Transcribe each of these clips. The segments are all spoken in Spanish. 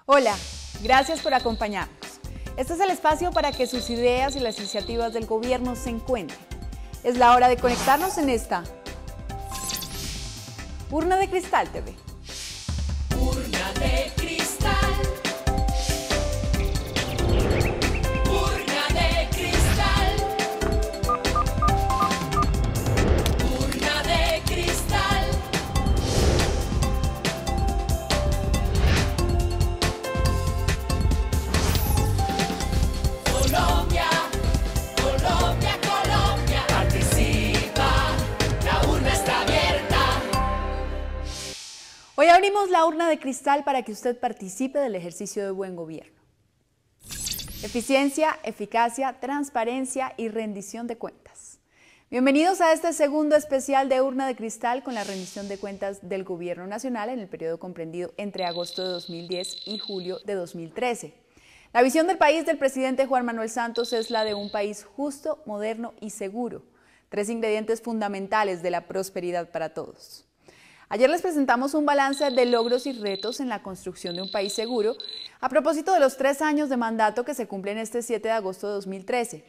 Hola, gracias por acompañarnos. Este es el espacio para que sus ideas y las iniciativas del gobierno se encuentren. Es la hora de conectarnos en esta Urna de Cristal TV. Urna de cristal. Urna de cristal. Urna de cristal. Colombia, Colombia, Colombia, participa, la urna está abierta. Hoy abrimos la urna de cristal para que usted participe del ejercicio de buen gobierno. Eficiencia, eficacia, transparencia y rendición de cuentas. Bienvenidos a este segundo especial de Urna de Cristal con la rendición de cuentas del Gobierno Nacional en el periodo comprendido entre agosto de 2010 y julio de 2013. La visión del país del presidente Juan Manuel Santos es la de un país justo, moderno y seguro. Tres ingredientes fundamentales de la prosperidad para todos. Ayer les presentamos un balance de logros y retos en la construcción de un país seguro a propósito de los 3 años de mandato que se cumplen este 7 de agosto de 2013.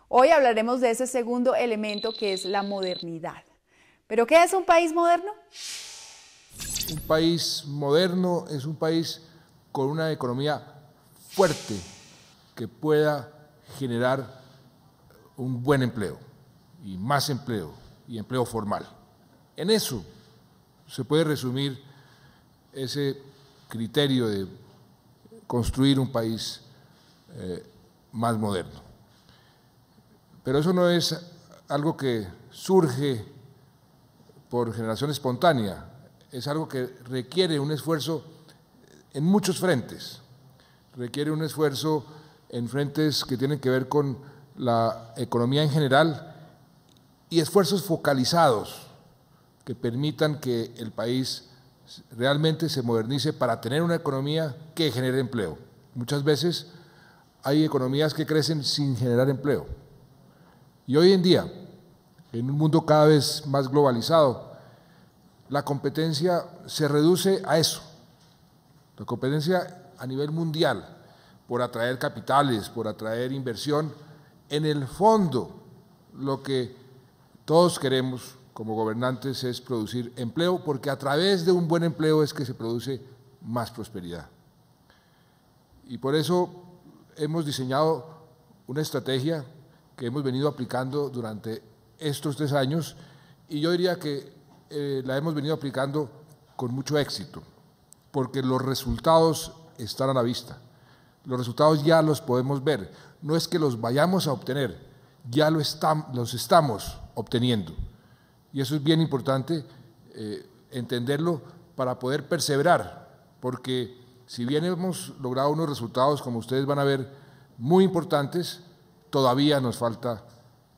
Hoy hablaremos de ese segundo elemento que es la modernidad. ¿Pero qué es un país moderno? Un país moderno es un país con una economía fuerte que pueda generar un buen empleo y más empleo y empleo formal. En eso se puede resumir ese criterio de construir un país más moderno. Pero eso no es algo que surge por generación espontánea, es algo que requiere un esfuerzo en muchos frentes. Requiere un esfuerzo en frentes que tienen que ver con la economía en general y esfuerzos focalizados que permitan que el país realmente se modernice para tener una economía que genere empleo. Muchas veces hay economías que crecen sin generar empleo. Y hoy en día, en un mundo cada vez más globalizado, la competencia se reduce a eso. La competencia a nivel mundial, por atraer capitales, por atraer inversión, en el fondo lo que todos queremos como gobernantes es producir empleo, porque a través de un buen empleo es que se produce más prosperidad. Y por eso hemos diseñado una estrategia que hemos venido aplicando durante estos 3 años y yo diría que la hemos venido aplicando con mucho éxito, porque los resultados están a la vista. Los resultados ya los podemos ver, no es que los vayamos a obtener, ya los estamos obteniendo. Y eso es bien importante entenderlo para poder perseverar, porque si bien hemos logrado unos resultados, como ustedes van a ver, muy importantes, todavía nos falta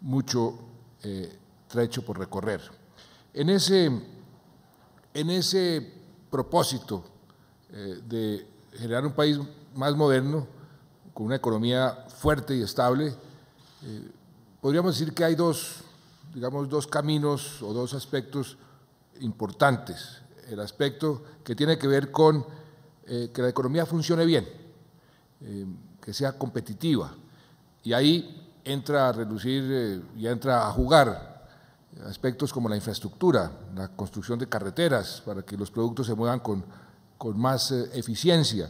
mucho trecho por recorrer. En ese propósito de generar un país más moderno, con una economía fuerte y estable, podríamos decir que hay dos caminos o dos aspectos importantes. El aspecto que tiene que ver con que la economía funcione bien, que sea competitiva, y ahí entra a reducir y entra a jugar aspectos como la infraestructura, la construcción de carreteras para que los productos se muevan con más eficiencia.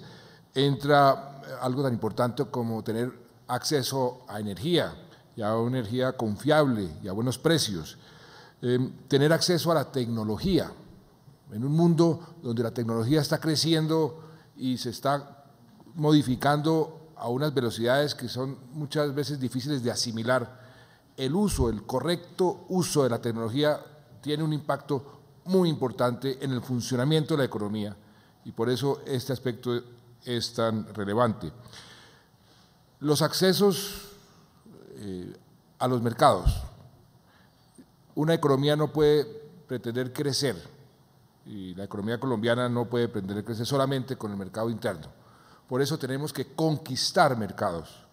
Entra algo tan importante como tener acceso a energía, y a una energía confiable y a buenos precios. Tener acceso a la tecnología, en un mundo donde la tecnología está creciendo y se está modificando a unas velocidades que son muchas veces difíciles de asimilar. El correcto uso de la tecnología tiene un impacto muy importante en el funcionamiento de la economía y por eso este aspecto es tan relevante. Los accesos a los mercados. Una economía no puede pretender crecer y la economía colombiana no puede pretender crecer solamente con el mercado interno. Por eso tenemos que conquistar mercados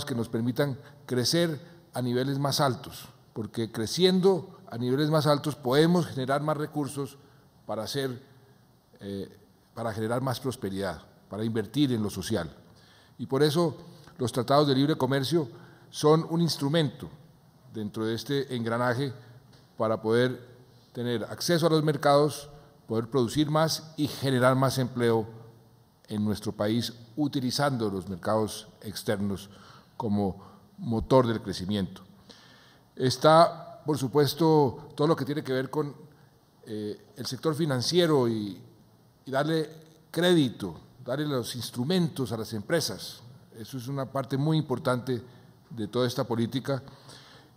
que nos permitan crecer a niveles más altos, porque creciendo a niveles más altos podemos generar más recursos para para generar más prosperidad, para invertir en lo social. Y por eso los tratados de libre comercio son un instrumento dentro de este engranaje para poder tener acceso a los mercados, poder producir más y generar más empleo en nuestro país, utilizando los mercados externos como motor del crecimiento. Está, por supuesto, todo lo que tiene que ver con el sector financiero y darle crédito, darle los instrumentos a las empresas. Eso es una parte muy importante de toda esta política.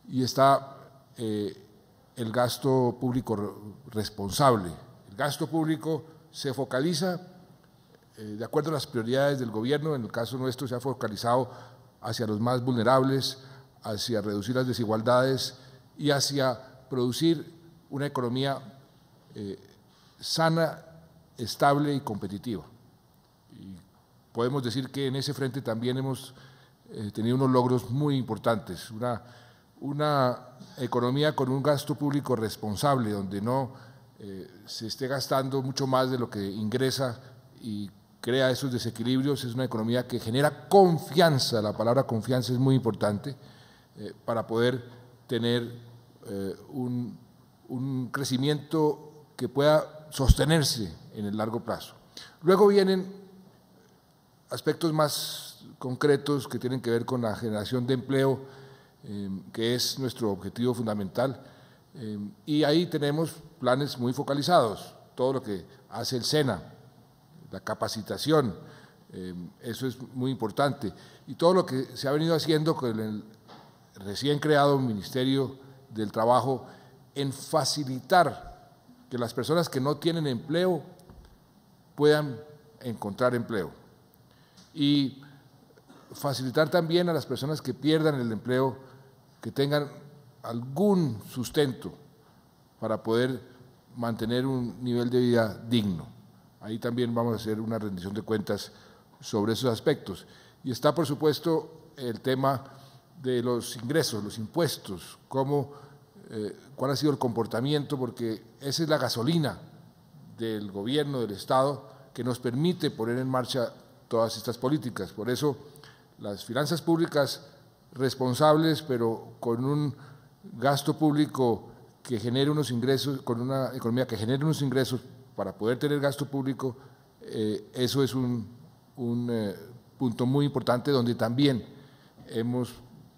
Y está el gasto público responsable. El gasto público se focaliza de acuerdo a las prioridades del gobierno. En el caso nuestro se ha focalizado hacia los más vulnerables, hacia reducir las desigualdades y hacia producir una economía sana, estable y competitiva. Y podemos decir que en ese frente también hemos tenido unos logros muy importantes, una economía con un gasto público responsable, donde no se esté gastando mucho más de lo que ingresa y crea esos desequilibrios. Es una economía que genera confianza, la palabra confianza es muy importante para poder tener un crecimiento que pueda sostenerse en el largo plazo. Luego vienen aspectos más concretos que tienen que ver con la generación de empleo, que es nuestro objetivo fundamental, y ahí tenemos planes muy focalizados, todo lo que hace el SENA, la capacitación, eso es muy importante, y todo lo que se ha venido haciendo con el recién creado Ministerio del Trabajo en facilitar que las personas que no tienen empleo puedan encontrar empleo y facilitar también a las personas que pierdan el empleo que tengan algún sustento para poder mantener un nivel de vida digno. Ahí también vamos a hacer una rendición de cuentas sobre esos aspectos. Y está, por supuesto, el tema de los ingresos, los impuestos, cuál ha sido el comportamiento, porque esa es la gasolina del gobierno, del Estado, que nos permite poner en marcha todas estas políticas. Por eso, las finanzas públicas responsables, pero con un gasto público que genere unos ingresos, con una economía que genere unos ingresos para poder tener gasto público, eso es un punto muy importante donde también hemos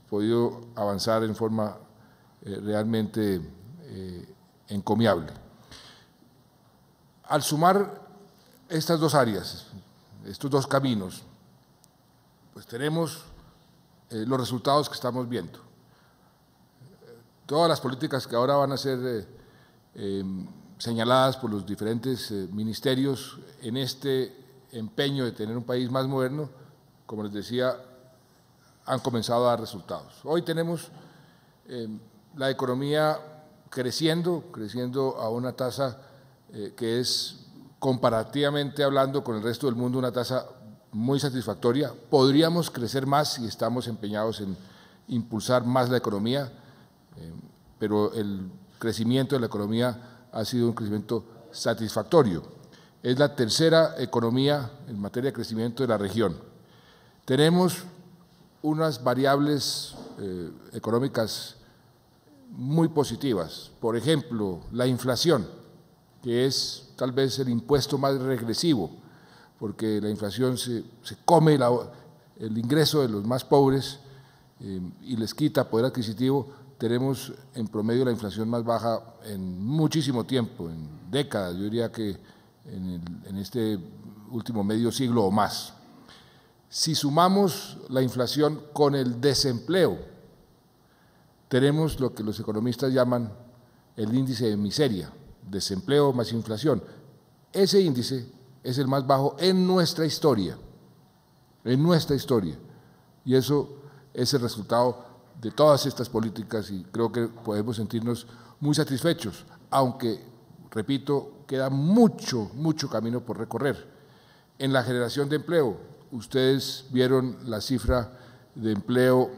podido avanzar en forma realmente encomiable. Al sumar estas dos áreas, estos dos caminos, pues tenemos los resultados que estamos viendo. Todas las políticas que ahora van a ser señaladas por los diferentes ministerios en este empeño de tener un país más moderno, como les decía, han comenzado a dar resultados. Hoy tenemos la economía creciendo a una tasa que es, comparativamente hablando con el resto del mundo, una tasa muy satisfactoria. Podríamos crecer más y estamos empeñados en impulsar más la economía, pero el crecimiento de la economía ha sido un crecimiento satisfactorio. Es la tercera economía en materia de crecimiento de la región. Tenemos unas variables económicas muy positivas, por ejemplo, la inflación, que es tal vez el impuesto más regresivo, porque la inflación se come el ingreso de los más pobres y les quita poder adquisitivo. Tenemos en promedio la inflación más baja en muchísimo tiempo, en décadas, yo diría que en este último medio siglo o más. Si sumamos la inflación con el desempleo, tenemos lo que los economistas llaman el índice de miseria, desempleo más inflación. Ese índice es el más bajo en nuestra historia, y eso es el resultado de todas estas políticas y creo que podemos sentirnos muy satisfechos, aunque, repito, queda mucho camino por recorrer. En la generación de empleo, ustedes vieron la cifra de empleo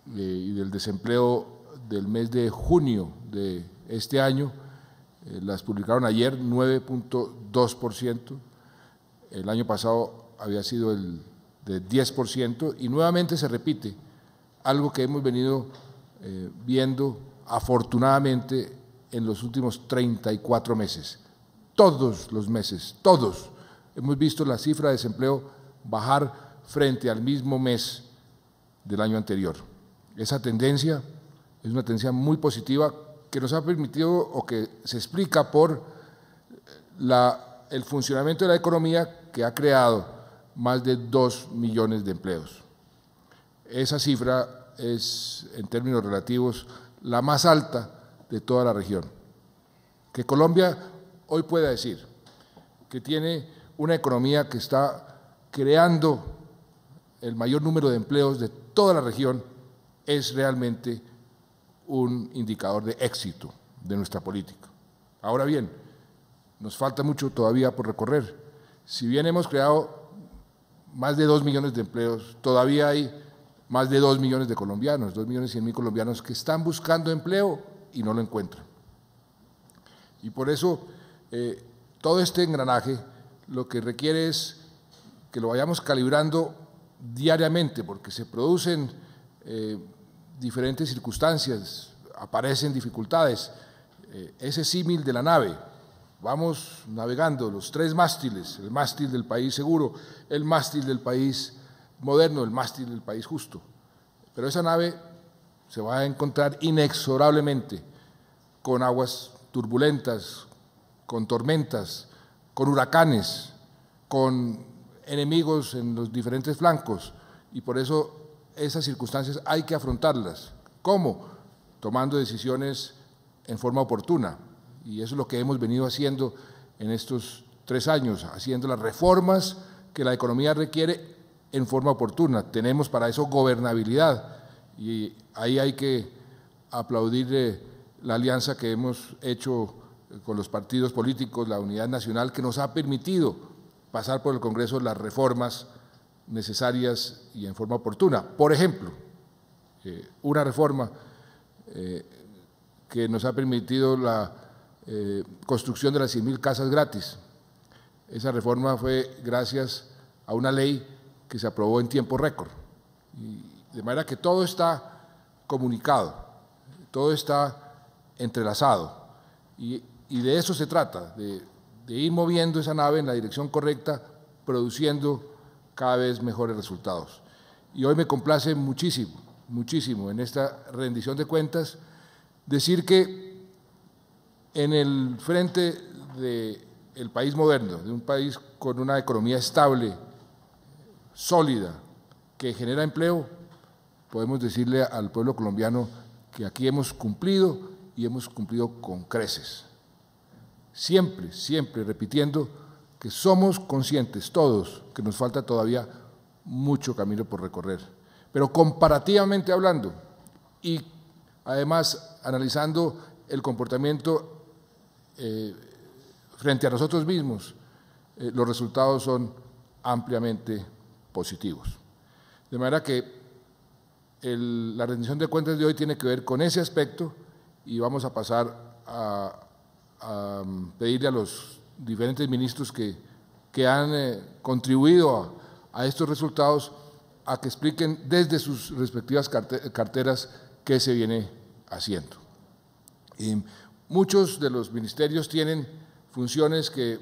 y del desempleo del mes de junio de este año, las publicaron ayer, 9.2%. el año pasado había sido el de 10% y nuevamente se repite algo que hemos venido viendo afortunadamente en los últimos 34 meses. Todos los meses, todos, hemos visto la cifra de desempleo bajar frente al mismo mes del año anterior. Esa tendencia es una tendencia muy positiva que nos ha permitido o que se explica por el funcionamiento de la economía que ha creado más de 2 millones de empleos. Esa cifra es, en términos relativos, la más alta de toda la región. Que Colombia hoy pueda decir que tiene una economía que está creando el mayor número de empleos de toda la región es realmente un indicador de éxito de nuestra política. Ahora bien, nos falta mucho todavía por recorrer. Si bien hemos creado más de 2 millones de empleos, todavía hay más de 2 millones de colombianos, 2.100.000 colombianos que están buscando empleo y no lo encuentran. Y por eso todo este engranaje lo que requiere es que lo vayamos calibrando diariamente, porque se producen diferentes circunstancias, aparecen dificultades. Ese símil de la nave, vamos navegando los 3 mástiles, el mástil del país seguro, el mástil del país moderno, el mástil del país justo. Pero esa nave se va a encontrar inexorablemente con aguas turbulentas, con tormentas, con huracanes, con enemigos en los diferentes flancos, y por eso esas circunstancias hay que afrontarlas. ¿Cómo? Tomando decisiones en forma oportuna, y eso es lo que hemos venido haciendo en estos 3 años, haciendo las reformas que la economía requiere en forma oportuna. Tenemos para eso gobernabilidad, y ahí hay que aplaudir la alianza que hemos hecho con los partidos políticos, la unidad nacional, que nos ha permitido pasar por el Congreso las reformas necesarias y en forma oportuna. Por ejemplo, una reforma que nos ha permitido la construcción de las 100.000 casas gratis. Esa reforma fue gracias a una ley que se aprobó en tiempo récord. De manera que todo está comunicado, todo está entrelazado. Y de eso se trata, de ir moviendo esa nave en la dirección correcta, produciendo cada vez mejores resultados. Y hoy me complace muchísimo, muchísimo en esta rendición de cuentas decir que en el frente del país moderno, de un país con una economía estable, sólida, que genera empleo, podemos decirle al pueblo colombiano que aquí hemos cumplido y hemos cumplido con creces. Siempre, siempre repitiendo que somos conscientes todos que nos falta todavía mucho camino por recorrer, pero comparativamente hablando y además analizando el comportamiento frente a nosotros mismos, los resultados son ampliamente positivos. De manera que la rendición de cuentas de hoy tiene que ver con ese aspecto y vamos a pasar a pedirle a los diferentes ministros que han contribuido a estos resultados a que expliquen desde sus respectivas carteras qué se viene haciendo. Y muchos de los ministerios tienen funciones que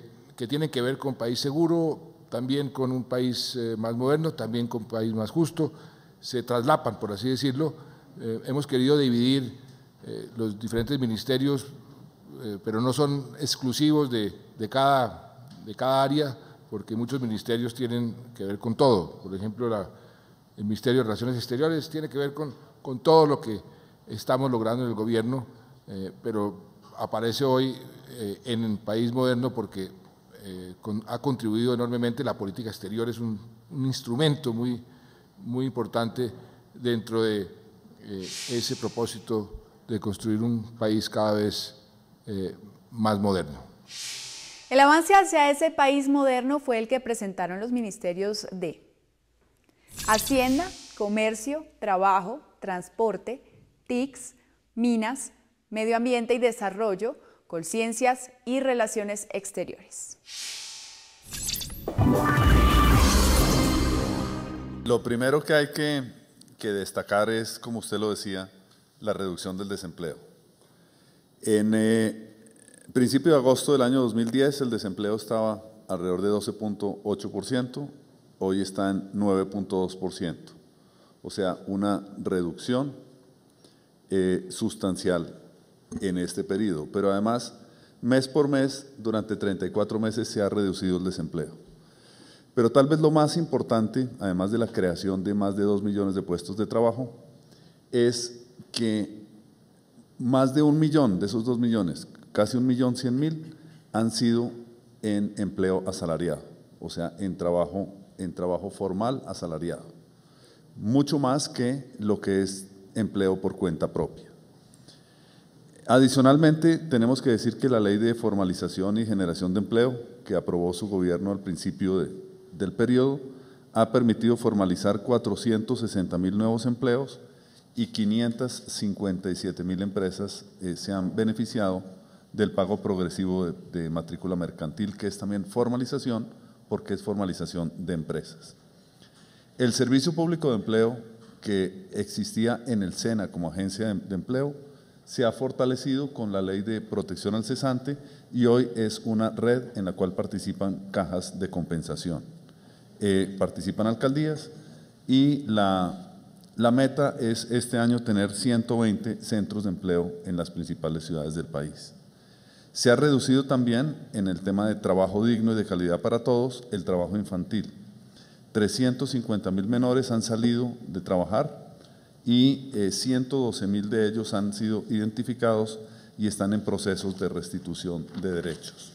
tienen que ver con país seguro, también con un país más moderno, también con un país más justo, se traslapan, por así decirlo. Hemos querido dividir los diferentes ministerios, pero no son exclusivos de cada área, porque muchos ministerios tienen que ver con todo. Por ejemplo, el Ministerio de Relaciones Exteriores tiene que ver con todo lo que estamos logrando en el gobierno, pero aparece hoy en el país moderno porque ha contribuido enormemente. La política exterior es un instrumento muy, muy importante dentro de ese propósito de construir un país cada vez más moderno. El avance hacia ese país moderno fue el que presentaron los ministerios de Hacienda, Comercio, Trabajo, Transporte, TICS, Minas, Medio Ambiente y Desarrollo, Colciencias y Relaciones Exteriores. Lo primero que hay que destacar es, como usted lo decía, la reducción del desempleo. En principio de agosto del año 2010 el desempleo estaba alrededor de 12.8%, hoy está en 9.2%, o sea, una reducción sustancial en este periodo, pero además mes por mes, durante 34 meses se ha reducido el desempleo. Pero tal vez lo más importante, además de la creación de más de 2 millones de puestos de trabajo, es que más de 1 millón de esos 2 millones, casi 1.100.000, han sido en empleo asalariado, o sea, en trabajo formal asalariado, mucho más que lo que es empleo por cuenta propia. Adicionalmente, tenemos que decir que la Ley de Formalización y Generación de Empleo, que aprobó su gobierno al principio del periodo, ha permitido formalizar 460.000 nuevos empleos y 557.000 empresas se han beneficiado del pago progresivo de matrícula mercantil, que es también formalización, porque es formalización de empresas. El Servicio Público de Empleo, que existía en el SENA como agencia de empleo, se ha fortalecido con la Ley de Protección al Cesante y hoy es una red en la cual participan cajas de compensación. Participan alcaldías y la meta es este año tener 120 centros de empleo en las principales ciudades del país. Se ha reducido también en el tema de trabajo digno y de calidad para todos el trabajo infantil. 350.000 menores han salido de trabajar y 112.000 de ellos han sido identificados y están en procesos de restitución de derechos.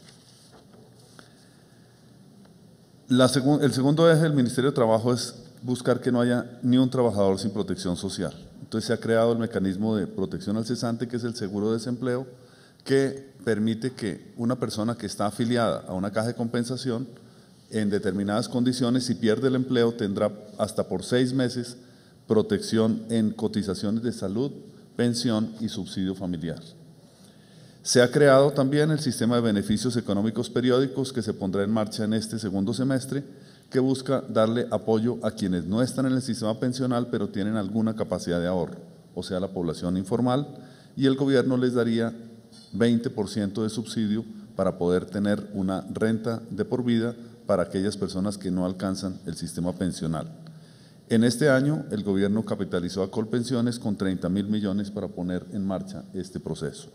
El segundo eje del Ministerio de Trabajo es buscar que no haya ni un trabajador sin protección social. Entonces se ha creado el mecanismo de protección al cesante, que es el seguro de desempleo, que permite que una persona que está afiliada a una caja de compensación en determinadas condiciones, si pierde el empleo, tendrá hasta por 6 meses protección en cotizaciones de salud, pensión y subsidio familiar. Se ha creado también el sistema de beneficios económicos periódicos que se pondrá en marcha en este segundo semestre, que busca darle apoyo a quienes no están en el sistema pensional pero tienen alguna capacidad de ahorro, o sea, la población informal, y el gobierno les daría 20% de subsidio para poder tener una renta de por vida para aquellas personas que no alcanzan el sistema pensional. En este año, el gobierno capitalizó a Colpensiones con 30.000 millones para poner en marcha este proceso.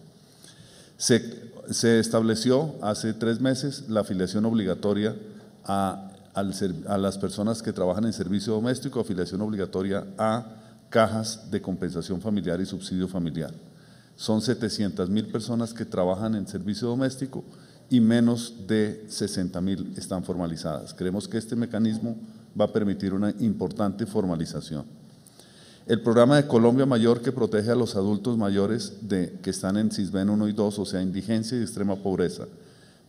Se estableció hace 3 meses la afiliación obligatoria a las personas que trabajan en servicio doméstico, afiliación obligatoria a cajas de compensación familiar y subsidio familiar. Son 700.000 personas que trabajan en servicio doméstico y menos de 60.000 están formalizadas. Creemos que este mecanismo va a permitir una importante formalización. El programa de Colombia Mayor, que protege a los adultos mayores que están en SISBEN 1 y 2, o sea, indigencia y extrema pobreza,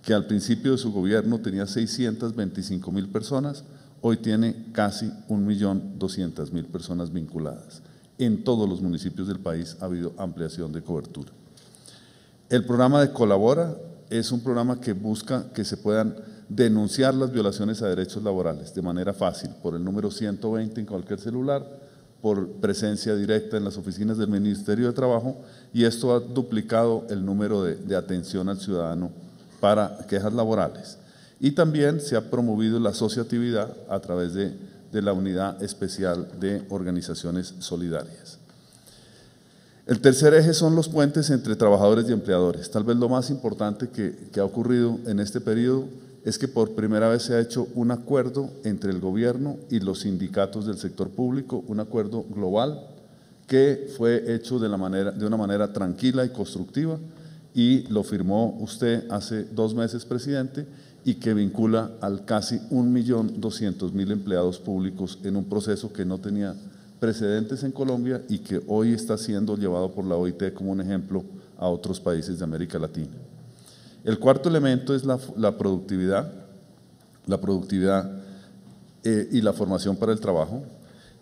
que al principio de su gobierno tenía 625.000 personas, hoy tiene casi 1.200.000 personas vinculadas. En todos los municipios del país ha habido ampliación de cobertura. El programa de Colabora es un programa que busca que se puedan denunciar las violaciones a derechos laborales de manera fácil, por el número 120 en cualquier celular, por presencia directa en las oficinas del Ministerio de Trabajo, y esto ha duplicado el número de atención al ciudadano para quejas laborales. Y también se ha promovido la asociatividad a través de la Unidad Especial de Organizaciones Solidarias. El tercer eje son los puentes entre trabajadores y empleadores. Tal vez lo más importante que ha ocurrido en este periodo es que por primera vez se ha hecho un acuerdo entre el gobierno y los sindicatos del sector público, un acuerdo global que fue hecho de una manera tranquila y constructiva, y lo firmó usted hace 2 meses, presidente, y que vincula al casi 1.200.000 empleados públicos en un proceso que no tenía precedentes en Colombia y que hoy está siendo llevado por la OIT como un ejemplo a otros países de América Latina. El cuarto elemento es la productividad y la formación para el trabajo.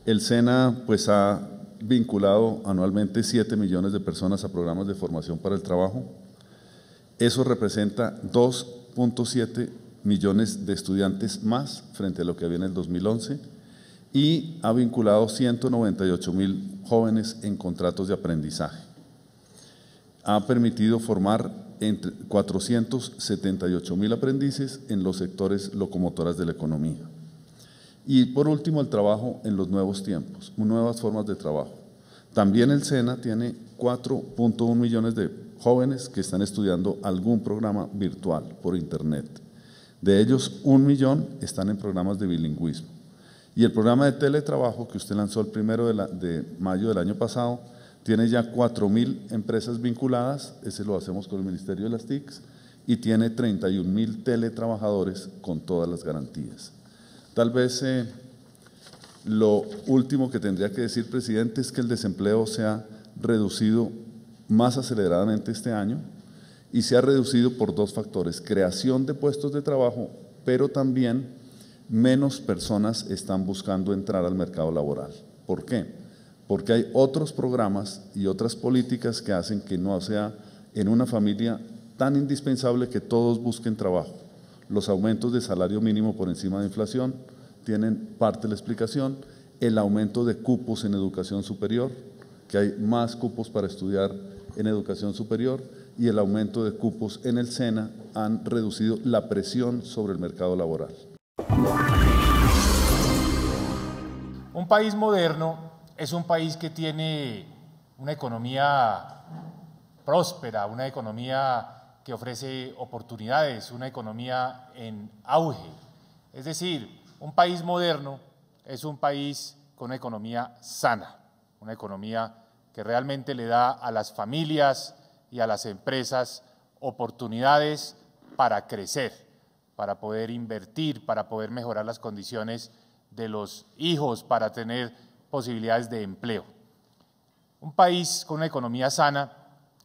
El SENA pues ha vinculado anualmente 7 millones de personas a programas de formación para el trabajo. Eso representa 2.7 millones de estudiantes más frente a lo que había en el 2011 y ha vinculado 198.000 jóvenes en contratos de aprendizaje. Ha permitido formar entre 478.000 aprendices en los sectores locomotoras de la economía. Y por último, el trabajo en los nuevos tiempos, nuevas formas de trabajo. También el SENA tiene 4.1 millones de jóvenes que están estudiando algún programa virtual por internet. De ellos, 1 millón están en programas de bilingüismo. Y el programa de teletrabajo que usted lanzó el 1 de mayo del año pasado tiene ya 4.000 empresas vinculadas, ese lo hacemos con el Ministerio de las TICs, y tiene 31.000 teletrabajadores con todas las garantías. Tal vez lo último que tendría que decir, presidente, es que el desempleo se ha reducido más aceleradamente este año y se ha reducido por 2 factores: creación de puestos de trabajo, pero también menos personas están buscando entrar al mercado laboral. ¿Por qué? Porque hay otros programas y otras políticas que hacen que no sea en una familia tan indispensable que todos busquen trabajo. Los aumentos de salario mínimo por encima de inflación tienen parte de la explicación, el aumento de cupos en educación superior, que hay más cupos para estudiar en educación superior, y el aumento de cupos en el SENA han reducido la presión sobre el mercado laboral. Un país moderno es un país que tiene una economía próspera, una economía que ofrece oportunidades, una economía en auge. Es decir, un país moderno es un país con una economía sana, una economía que realmente le da a las familias y a las empresas oportunidades para crecer, para poder invertir, para poder mejorar las condiciones de los hijos, para tener posibilidades de empleo. Un país con una economía sana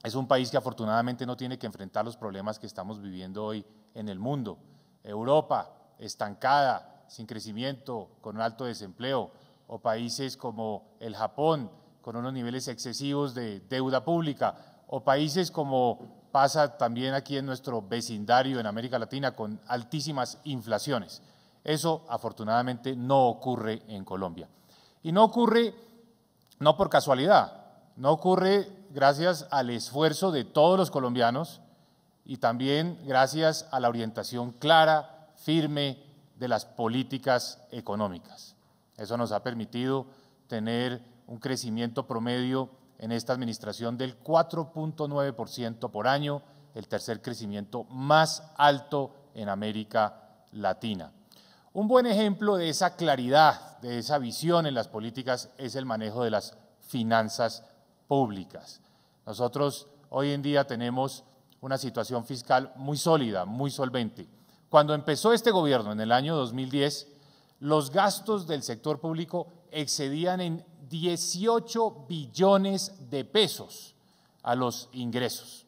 es un país que afortunadamente no tiene que enfrentar los problemas que estamos viviendo hoy en el mundo. Europa estancada, sin crecimiento, con un alto desempleo, o países como el Japón, con unos niveles excesivos de deuda pública, o países como pasa también aquí en nuestro vecindario en América Latina, con altísimas inflaciones. Eso afortunadamente no ocurre en Colombia. Y no ocurre no por casualidad, no ocurre gracias al esfuerzo de todos los colombianos y también gracias a la orientación clara, firme de las políticas económicas. Eso nos ha permitido tener un crecimiento promedio en esta administración del 4.9% por año, el tercer crecimiento más alto en América Latina. Un buen ejemplo de esa claridad, de esa visión en las políticas es el manejo de las finanzas públicas. Nosotros hoy en día tenemos una situación fiscal muy sólida, muy solvente. Cuando empezó este gobierno en el año 2010, los gastos del sector público excedían en 18 billones de pesos a los ingresos.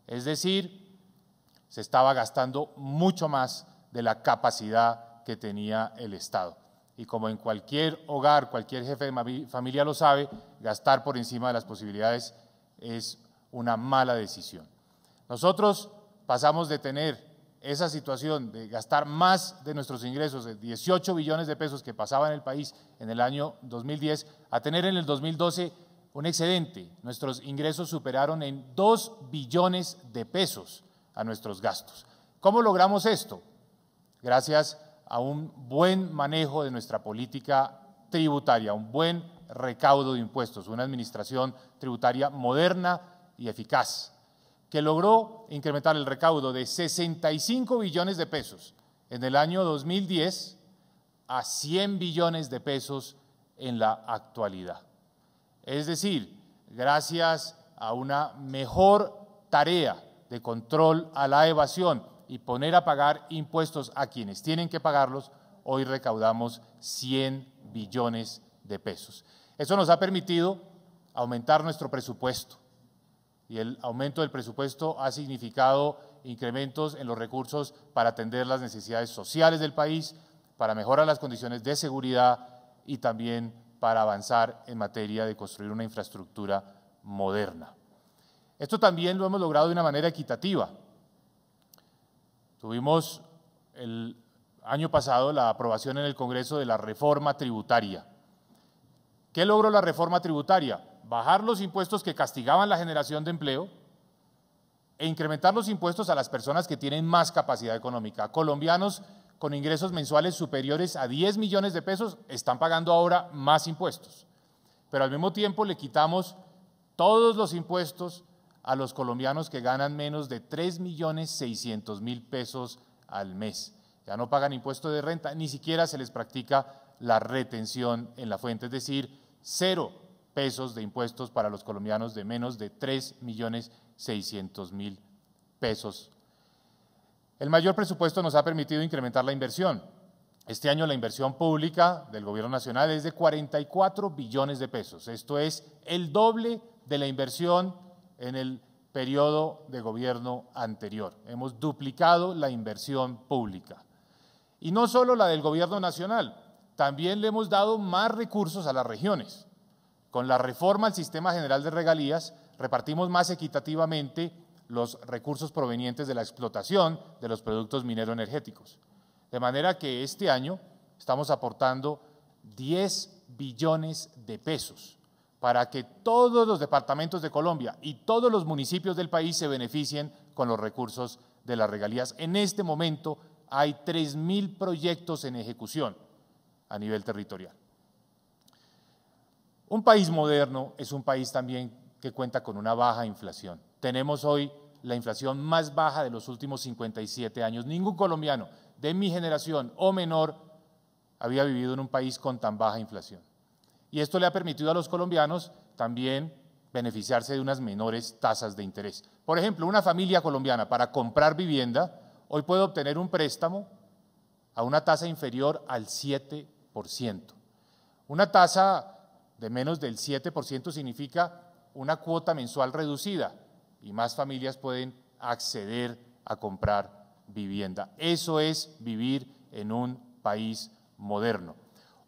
Es decir, se estaba gastando mucho más de la capacidad que tenía el Estado. Y como en cualquier hogar, cualquier jefe de familia lo sabe, gastar por encima de las posibilidades es una mala decisión. Nosotros pasamos de tener esa situación de gastar más de nuestros ingresos, de 18 billones de pesos que pasaba en el país en el año 2010, a tener en el 2012 un excedente. Nuestros ingresos superaron en 2 billones de pesos a nuestros gastos. ¿Cómo logramos esto? Gracias a un buen manejo de nuestra política tributaria, un buen recaudo de impuestos, una administración tributaria moderna y eficaz, que logró incrementar el recaudo de 65 billones de pesos en el año 2010 a 100 billones de pesos en la actualidad. Es decir, gracias a una mejor tarea de control a la evasión y poner a pagar impuestos a quienes tienen que pagarlos, hoy recaudamos 100 billones de pesos. Eso nos ha permitido aumentar nuestro presupuesto. Y el aumento del presupuesto ha significado incrementos en los recursos para atender las necesidades sociales del país, para mejorar las condiciones de seguridad y también para avanzar en materia de construir una infraestructura moderna. Esto también lo hemos logrado de una manera equitativa. Tuvimos el año pasado la aprobación en el Congreso de la reforma tributaria. ¿Qué logró la reforma tributaria? Bajar los impuestos que castigaban la generación de empleo e incrementar los impuestos a las personas que tienen más capacidad económica. Colombianos con ingresos mensuales superiores a 10 millones de pesos están pagando ahora más impuestos, pero al mismo tiempo le quitamos todos los impuestos a los colombianos que ganan menos de 3.600.000 pesos al mes. Ya no pagan impuesto de renta, ni siquiera se les practica la retención en la fuente, es decir, 0 pesos de impuestos para los colombianos de menos de 3.600.000 pesos. El mayor presupuesto nos ha permitido incrementar la inversión. Este año la inversión pública del Gobierno Nacional es de 44 billones de pesos. Esto es el doble de la inversión en el periodo de gobierno anterior. Hemos duplicado la inversión pública. Y no solo la del Gobierno Nacional, también le hemos dado más recursos a las regiones. Con la reforma al Sistema General de Regalías, repartimos más equitativamente los recursos provenientes de la explotación de los productos minero-energéticos. De manera que este año estamos aportando 10 billones de pesos para que todos los departamentos de Colombia y todos los municipios del país se beneficien con los recursos de las regalías. En este momento hay 3.000 proyectos en ejecución a nivel territorial. Un país moderno es un país también que cuenta con una baja inflación. Tenemos hoy la inflación más baja de los últimos 57 años. Ningún colombiano de mi generación o menor había vivido en un país con tan baja inflación. Y esto le ha permitido a los colombianos también beneficiarse de unas menores tasas de interés. Por ejemplo, una familia colombiana para comprar vivienda hoy puede obtener un préstamo a una tasa inferior al 7%. Una tasa de menos del 7% significa una cuota mensual reducida y más familias pueden acceder a comprar vivienda. Eso es vivir en un país moderno.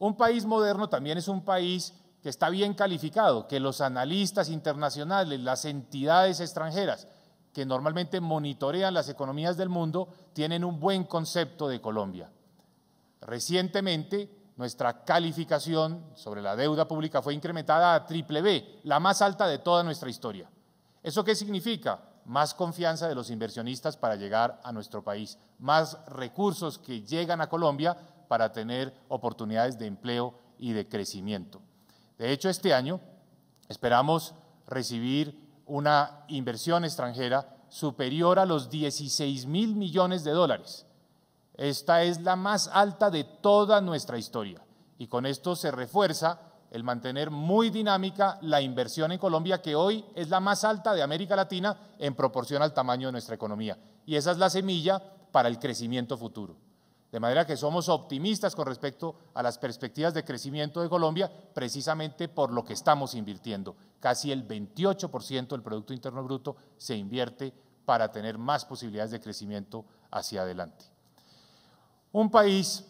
Un país moderno también es un país que está bien calificado, que los analistas internacionales, las entidades extranjeras que normalmente monitorean las economías del mundo, tienen un buen concepto de Colombia. Recientemente, nuestra calificación sobre la deuda pública fue incrementada a BBB, la más alta de toda nuestra historia. ¿Eso qué significa? Más confianza de los inversionistas para llegar a nuestro país, más recursos que llegan a Colombia para tener oportunidades de empleo y de crecimiento. De hecho, este año esperamos recibir una inversión extranjera superior a los 16.000 millones de dólares. Esta es la más alta de toda nuestra historia y con esto se refuerza el mantener muy dinámica la inversión en Colombia, que hoy es la más alta de América Latina en proporción al tamaño de nuestra economía. Y esa es la semilla para el crecimiento futuro. De manera que somos optimistas con respecto a las perspectivas de crecimiento de Colombia, precisamente por lo que estamos invirtiendo. Casi el 28% del Producto Interno Bruto se invierte para tener más posibilidades de crecimiento hacia adelante. Un país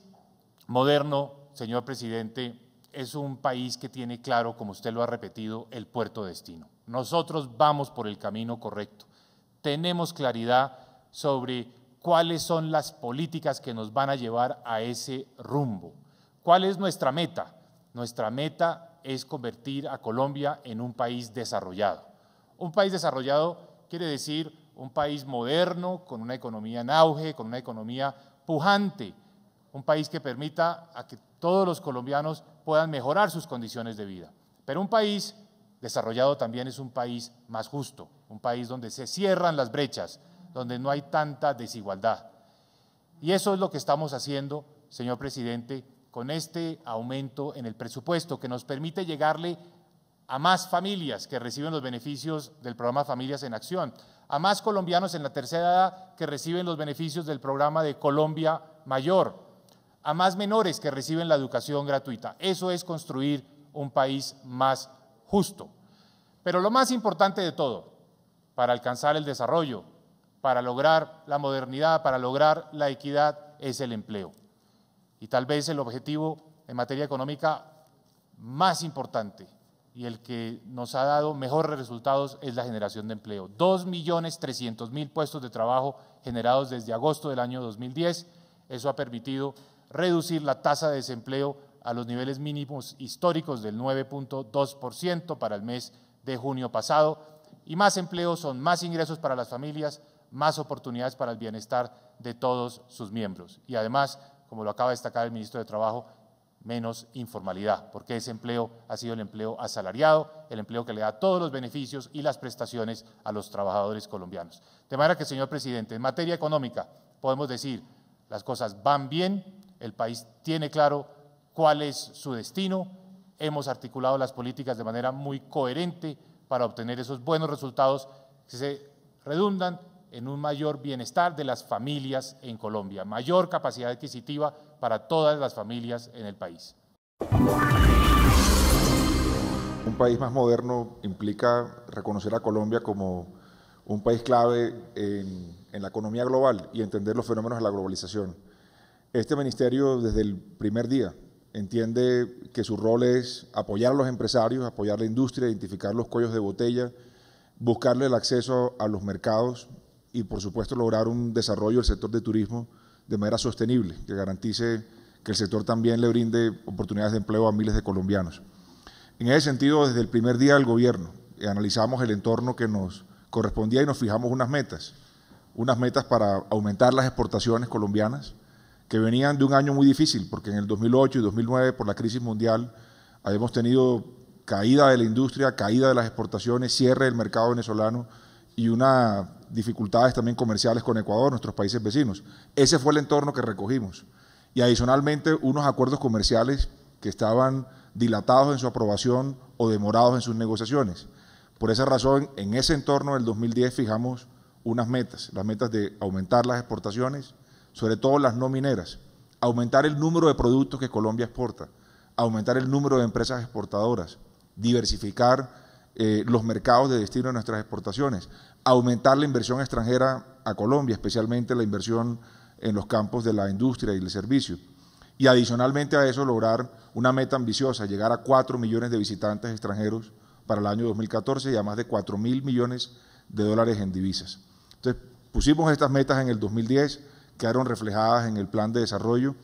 moderno, señor presidente, es un país que tiene claro, como usted lo ha repetido, el puerto destino. Nosotros vamos por el camino correcto. Tenemos claridad sobre cuáles son las políticas que nos van a llevar a ese rumbo. ¿Cuál es nuestra meta? Nuestra meta es convertir a Colombia en un país desarrollado. Un país desarrollado quiere decir un país moderno, con una economía en auge, con una economía pujante, un país que permita a que todos los colombianos puedan mejorar sus condiciones de vida. Pero un país desarrollado también es un país más justo, un país donde se cierran las brechas, donde no hay tanta desigualdad. Y eso es lo que estamos haciendo, señor presidente, con este aumento en el presupuesto que nos permite llegarle a más familias que reciben los beneficios del programa Familias en Acción, a más colombianos en la tercera edad que reciben los beneficios del programa de Colombia Mayor, a más menores que reciben la educación gratuita. Eso es construir un país más justo. Pero lo más importante de todo, para alcanzar el desarrollo, para lograr la modernidad, para lograr la equidad, es el empleo. Y tal vez el objetivo en materia económica más importante y el que nos ha dado mejores resultados es la generación de empleo. 2.300.000 puestos de trabajo generados desde agosto del año 2010. Eso ha permitido reducir la tasa de desempleo a los niveles mínimos históricos del 9.2% para el mes de junio pasado, y más empleo son más ingresos para las familias, más oportunidades para el bienestar de todos sus miembros. Y además, como lo acaba de destacar el ministro de Trabajo, menos informalidad, porque ese empleo ha sido el empleo asalariado, el empleo que le da todos los beneficios y las prestaciones a los trabajadores colombianos. De manera que, señor presidente, en materia económica podemos decir las cosas van bien, el país tiene claro cuál es su destino, hemos articulado las políticas de manera muy coherente para obtener esos buenos resultados que se redundan en un mayor bienestar de las familias en Colombia, mayor capacidad adquisitiva para todas las familias en el país. Un país más moderno implica reconocer a Colombia como un país clave en la economía global y entender los fenómenos de la globalización. Este ministerio desde el primer día entiende que su rol es apoyar a los empresarios, apoyar la industria, identificar los cuellos de botella, buscarle el acceso a los mercados y, por supuesto, lograr un desarrollo del sector de turismo de manera sostenible, que garantice que el sector también le brinde oportunidades de empleo a miles de colombianos. En ese sentido, desde el primer día del gobierno, analizamos el entorno que nos correspondía y nos fijamos unas metas para aumentar las exportaciones colombianas, que venían de un año muy difícil, porque en el 2008 y 2009, por la crisis mundial, habíamos tenido caída de la industria, caída de las exportaciones, cierre del mercado venezolano y unas dificultades también comerciales con Ecuador, nuestros países vecinos. Ese fue el entorno que recogimos. Y adicionalmente, unos acuerdos comerciales que estaban dilatados en su aprobación o demorados en sus negociaciones. Por esa razón, en ese entorno del 2010 fijamos unas metas, las metas de aumentar las exportaciones, sobre todo las no mineras, aumentar el número de productos que Colombia exporta, aumentar el número de empresas exportadoras, diversificar los mercados de destino de nuestras exportaciones, aumentar la inversión extranjera a Colombia, especialmente la inversión en los campos de la industria y el servicio. Y adicionalmente a eso lograr una meta ambiciosa, llegar a 4 millones de visitantes extranjeros para el año 2014 y a más de 4.000 millones de dólares en divisas. Entonces pusimos estas metas en el 2010, quedaron reflejadas en el plan de desarrollo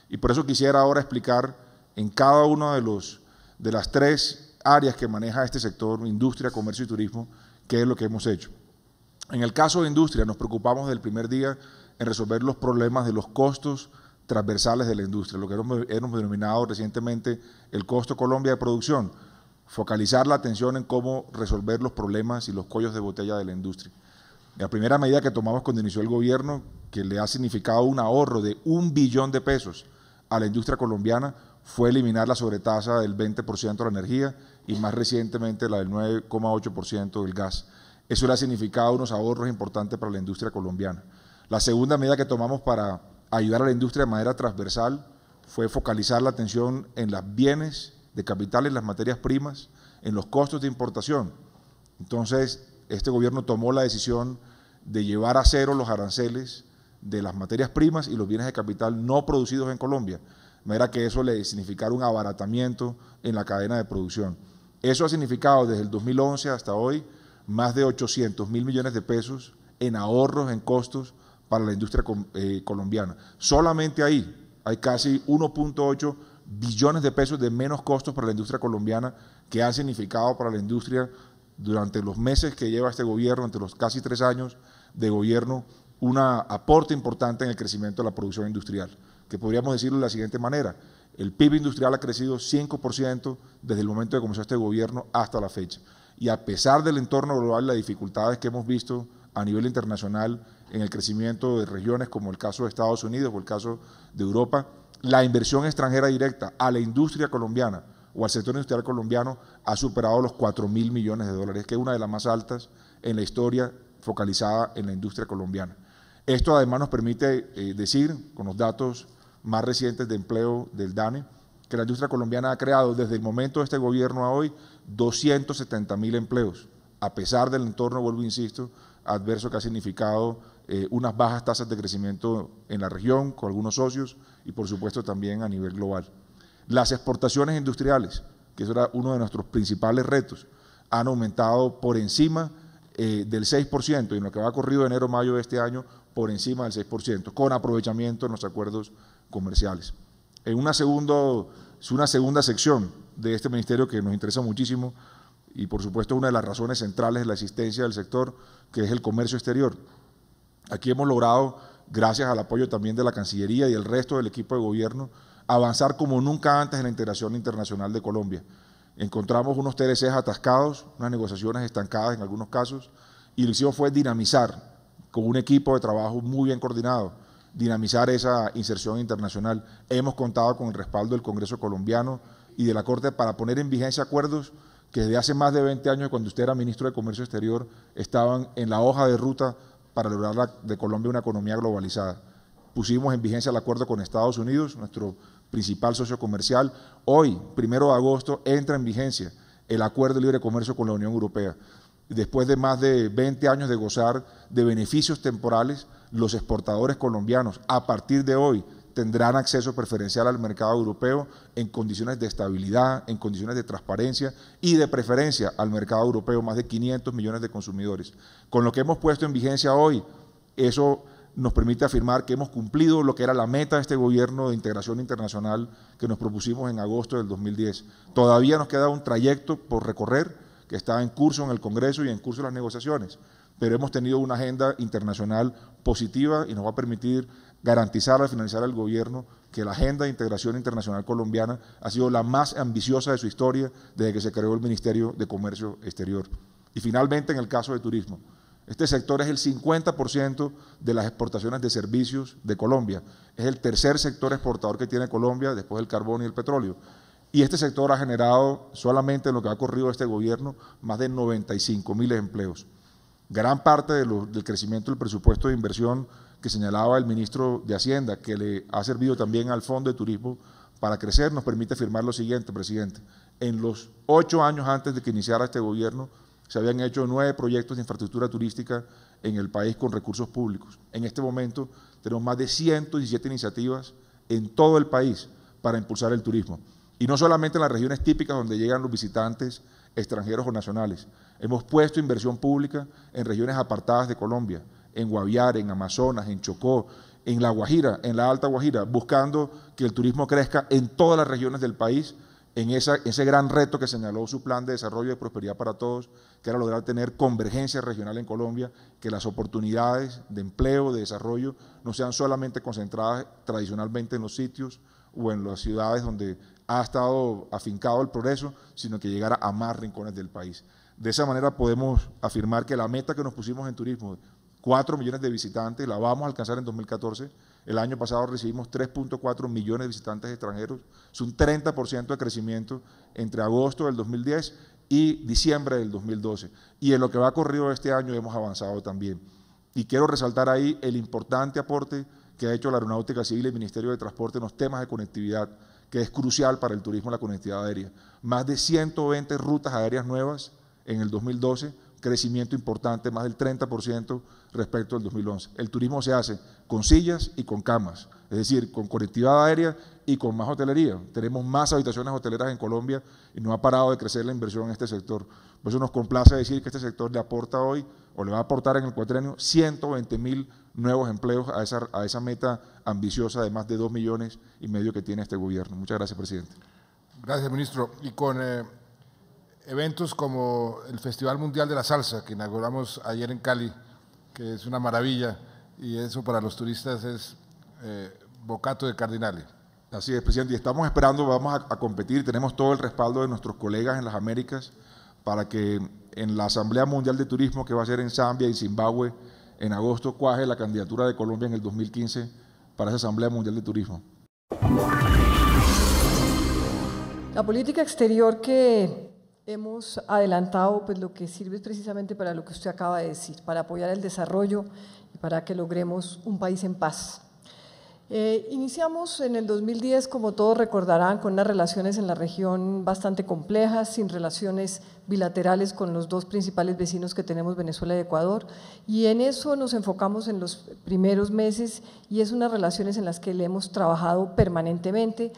y por eso quisiera ahora explicar en cada una de las 3 áreas que maneja este sector, industria, comercio y turismo, qué es lo que hemos hecho. En el caso de industria nos preocupamos desde el primer día en resolver los problemas de los costos transversales de la industria, lo que hemos denominado recientemente el costo Colombia de producción, focalizar la atención en cómo resolver los problemas y los cuellos de botella de la industria. La primera medida que tomamos cuando inició el gobierno, que le ha significado un ahorro de $1 billón a la industria colombiana, fue eliminar la sobretasa del 20% de la energía y más recientemente la del 9,8% del gas. Eso le ha significado unos ahorros importantes para la industria colombiana. La segunda medida que tomamos para ayudar a la industria de manera transversal fue focalizar la atención en los bienes de capital, en las materias primas, en los costos de importación. Entonces, este gobierno tomó la decisión de llevar a cero los aranceles de las materias primas y los bienes de capital no producidos en Colombia, de manera que eso le significara un abaratamiento en la cadena de producción. Eso ha significado desde el 2011 hasta hoy más de 800.000 millones de pesos en ahorros, en costos para la industria colombiana. Solamente ahí hay casi 1.8 billones de pesos de menos costos para la industria colombiana que han significado para la industria durante los meses que lleva este gobierno, entre los casi 3 años de gobierno, un aporte importante en el crecimiento de la producción industrial, que podríamos decirlo de la siguiente manera: el PIB industrial ha crecido 5% desde el momento de que comenzó este gobierno hasta la fecha. Y a pesar del entorno global, las dificultades que hemos visto a nivel internacional en el crecimiento de regiones como el caso de Estados Unidos o el caso de Europa, la inversión extranjera directa a la industria colombiana o al sector industrial colombiano ha superado los $4.000 millones, que es una de las más altas en la historia focalizada en la industria colombiana. Esto además nos permite decir, con los datos más recientes de empleo del DANE, que la industria colombiana ha creado desde el momento de este gobierno a hoy 270.000 empleos, a pesar del entorno, vuelvo e insisto, adverso que ha significado unas bajas tasas de crecimiento en la región con algunos socios y por supuesto también a nivel global. Las exportaciones industriales, que eso era uno de nuestros principales retos, han aumentado por encima del 6% y en lo que va corrido de enero-mayo de este año por encima del 6%, con aprovechamiento en los acuerdos comerciales. En una segunda sección de este ministerio que nos interesa muchísimo y por supuesto una de las razones centrales de la existencia del sector, que es el comercio exterior. Aquí hemos logrado, gracias al apoyo también de la Cancillería y el resto del equipo de gobierno, avanzar como nunca antes en la integración internacional de Colombia. Encontramos unos TLCs atascados, unas negociaciones estancadas en algunos casos, y lo que hicimos fue dinamizar con un equipo de trabajo muy bien coordinado, dinamizar esa inserción internacional. Hemos contado con el respaldo del Congreso colombiano y de la Corte para poner en vigencia acuerdos que desde hace más de 20 años, cuando usted era ministro de Comercio Exterior, estaban en la hoja de ruta para lograr de Colombia una economía globalizada. Pusimos en vigencia el acuerdo con Estados Unidos, nuestro principal socio comercial. Hoy, 1 de agosto, entra en vigencia el acuerdo de libre comercio con la Unión Europea. Después de más de 20 años de gozar de beneficios temporales, los exportadores colombianos a partir de hoy tendrán acceso preferencial al mercado europeo en condiciones de estabilidad, en condiciones de transparencia y de preferencia al mercado europeo, más de 500 millones de consumidores. Con lo que hemos puesto en vigencia hoy, eso nos permite afirmar que hemos cumplido lo que era la meta de este gobierno de integración internacional que nos propusimos en agosto del 2010. Todavía nos queda un trayecto por recorrer que está en curso en el Congreso y en curso las negociaciones, pero hemos tenido una agenda internacional positiva y nos va a permitir garantizar al finalizar el gobierno que la agenda de integración internacional colombiana ha sido la más ambiciosa de su historia desde que se creó el Ministerio de Comercio Exterior. Y finalmente, en el caso de turismo, este sector es el 50% de las exportaciones de servicios de Colombia. Es el tercer sector exportador que tiene Colombia después del carbón y el petróleo. Y este sector ha generado, solamente en lo que ha corrido este gobierno, más de 95.000 empleos. Gran parte del crecimiento del presupuesto de inversión que señalaba el ministro de Hacienda, que le ha servido también al Fondo de Turismo para crecer, nos permite afirmar lo siguiente, presidente. En los 8 años antes de que iniciara este gobierno, se habían hecho 9 proyectos de infraestructura turística en el país con recursos públicos. En este momento tenemos más de 117 iniciativas en todo el país para impulsar el turismo. Y no solamente en las regiones típicas donde llegan los visitantes extranjeros o nacionales. Hemos puesto inversión pública en regiones apartadas de Colombia, en Guaviare, en Amazonas, en Chocó, en La Guajira, en la Alta Guajira, buscando que el turismo crezca en todas las regiones del país, en ese gran reto que señaló su Plan de Desarrollo y Prosperidad para Todos, que era lograr tener convergencia regional en Colombia, que las oportunidades de empleo, de desarrollo, no sean solamente concentradas tradicionalmente en los sitios o en las ciudades donde ha estado afincado el progreso, sino que llegara a más rincones del país. De esa manera podemos afirmar que la meta que nos pusimos en turismo, 4 millones de visitantes, la vamos a alcanzar en 2014. El año pasado recibimos 3.4 millones de visitantes extranjeros, es un 30% de crecimiento entre agosto del 2010 y diciembre del 2012. Y en lo que va corrido este año hemos avanzado también. Y quiero resaltar ahí el importante aporte que ha hecho la Aeronáutica Civil y el Ministerio de Transporte en los temas de conectividad, que es crucial para el turismo la conectividad aérea. Más de 120 rutas aéreas nuevas en el 2012, crecimiento importante, más del 30% respecto al 2011. El turismo se hace con sillas y con camas, es decir, con conectividad aérea y con más hotelería. Tenemos más habitaciones hoteleras en Colombia y no ha parado de crecer la inversión en este sector. Por eso nos complace decir que este sector le aporta hoy, o le va a aportar en el cuatrienio, 120.000 nuevos empleos a esa meta ambiciosa de más de 2,5 millones que tiene este gobierno. Muchas gracias, presidente. Gracias, ministro. Y con eventos como el Festival Mundial de la Salsa, que inauguramos ayer en Cali, que es una maravilla, y eso para los turistas es bocato de cardinales. Así es, presidente, y estamos esperando, vamos a competir, tenemos todo el respaldo de nuestros colegas en las Américas para que en la Asamblea Mundial de Turismo, que va a ser en Zambia y Zimbabue, en agosto, cuaje la candidatura de Colombia en el 2015 para esa Asamblea Mundial de Turismo. La política exterior que hemos adelantado, pues lo que sirve es precisamente para lo que usted acaba de decir, para apoyar el desarrollo y para que logremos un país en paz. Iniciamos en el 2010, como todos recordarán, con unas relaciones en la región bastante complejas, sin relaciones bilaterales con los dos principales vecinos que tenemos, Venezuela y Ecuador, y en eso nos enfocamos en los primeros meses y es unas relaciones en las que le hemos trabajado permanentemente.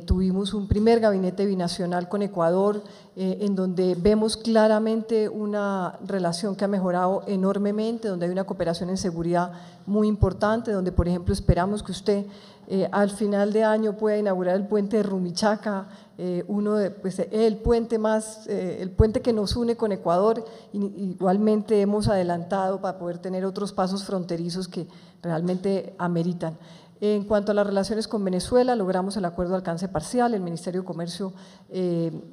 Tuvimos un primer gabinete binacional con Ecuador, en donde vemos claramente una relación que ha mejorado enormemente, donde hay una cooperación en seguridad muy importante, donde por ejemplo esperamos que usted al final de año pueda inaugurar el puente de Rumichaca, el puente que nos une con Ecuador. Igualmente hemos adelantado para poder tener otros pasos fronterizos que realmente ameritan. En cuanto a las relaciones con Venezuela, logramos el acuerdo de alcance parcial, el Ministerio de Comercio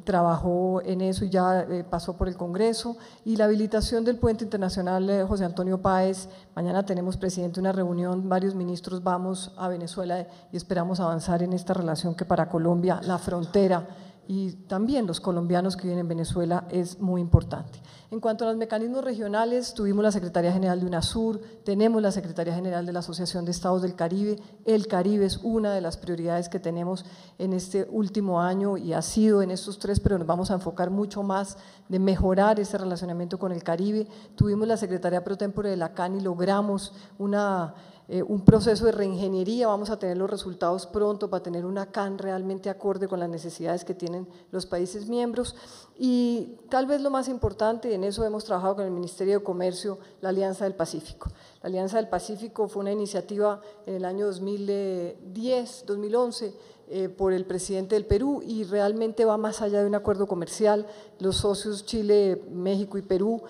trabajó en eso y ya pasó por el Congreso, y la habilitación del puente internacional José Antonio Páez. Mañana tenemos, presidente, una reunión, varios ministros vamos a Venezuela y esperamos avanzar en esta relación que para Colombia la frontera y también los colombianos que viven en Venezuela es muy importante. En cuanto a los mecanismos regionales, tuvimos la Secretaría General de UNASUR, tenemos la Secretaría General de la Asociación de Estados del Caribe. El Caribe es una de las prioridades que tenemos en este último año y ha sido en estos 3, pero nos vamos a enfocar mucho más de mejorar ese relacionamiento con el Caribe. Tuvimos la Secretaría Pro Tempore de la CAN y logramos un proceso de reingeniería, vamos a tener los resultados pronto para tener una CAN realmente acorde con las necesidades que tienen los países miembros. Y tal vez lo más importante, en eso hemos trabajado con el Ministerio de Comercio, la Alianza del Pacífico. La Alianza del Pacífico fue una iniciativa en el año 2011 por el presidente del Perú y realmente va más allá de un acuerdo comercial. Los socios Chile, México y Perú,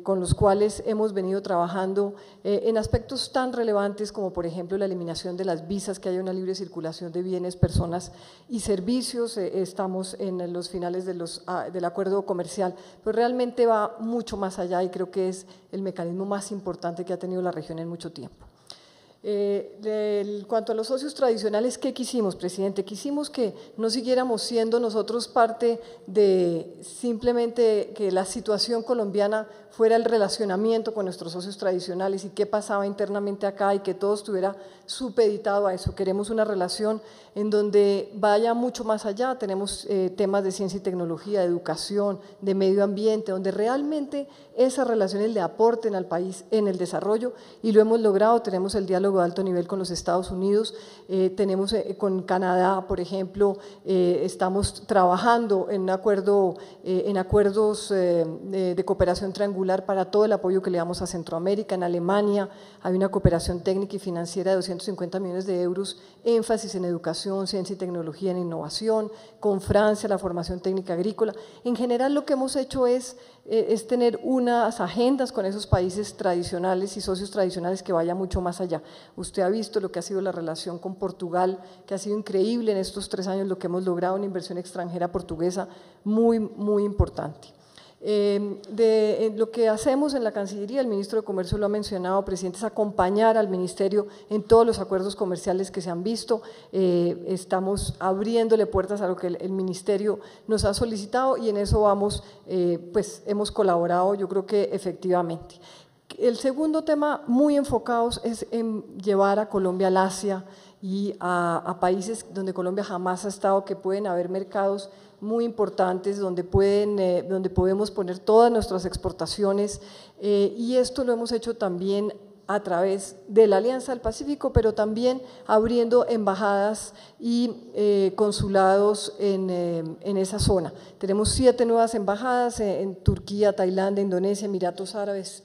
con los cuales hemos venido trabajando en aspectos tan relevantes como por ejemplo la eliminación de las visas, que haya una libre circulación de bienes, personas y servicios. Estamos en los finales del acuerdo comercial, pero realmente va mucho más allá y creo que es el mecanismo más importante que ha tenido la región en mucho tiempo. En cuanto a los socios tradicionales, ¿qué quisimos, presidente? Quisimos que no siguiéramos siendo nosotros parte de simplemente que la situación colombiana fuera el relacionamiento con nuestros socios tradicionales y qué pasaba internamente acá y que todo estuviera supeditado a eso. Queremos una relación en donde vaya mucho más allá. Tenemos temas de ciencia y tecnología, de educación, de medio ambiente, donde realmente esas relaciones le aporten al país en el desarrollo y lo hemos logrado. Tenemos el diálogo de alto nivel con los Estados Unidos, tenemos con Canadá, por ejemplo, estamos trabajando en acuerdos de cooperación triangular para todo el apoyo que le damos a Centroamérica. En Alemania hay una cooperación técnica y financiera de 250 millones de euros, énfasis en educación, ciencia y tecnología, en innovación. Con Francia, la formación técnica agrícola. En general lo que hemos hecho es tener unas agendas con esos países tradicionales y socios tradicionales que vaya mucho más allá. Usted ha visto lo que ha sido la relación con Portugal, que ha sido increíble en estos 3 años lo que hemos logrado, una inversión extranjera portuguesa muy, muy importante. Lo que hacemos en la Cancillería, el ministro de Comercio lo ha mencionado, presidente, es acompañar al ministerio en todos los acuerdos comerciales que se han visto. Estamos abriéndole puertas a lo que el ministerio nos ha solicitado y en eso vamos, pues hemos colaborado, yo creo que efectivamente. El segundo tema muy enfocados es en llevar a Colombia al Asia y a países donde Colombia jamás ha estado, que pueden haber mercados muy importantes donde podemos poner todas nuestras exportaciones y esto lo hemos hecho también a través de la Alianza del Pacífico, pero también abriendo embajadas y consulados en esa zona. Tenemos 7 nuevas embajadas en Turquía, Tailandia, Indonesia, Emiratos Árabes,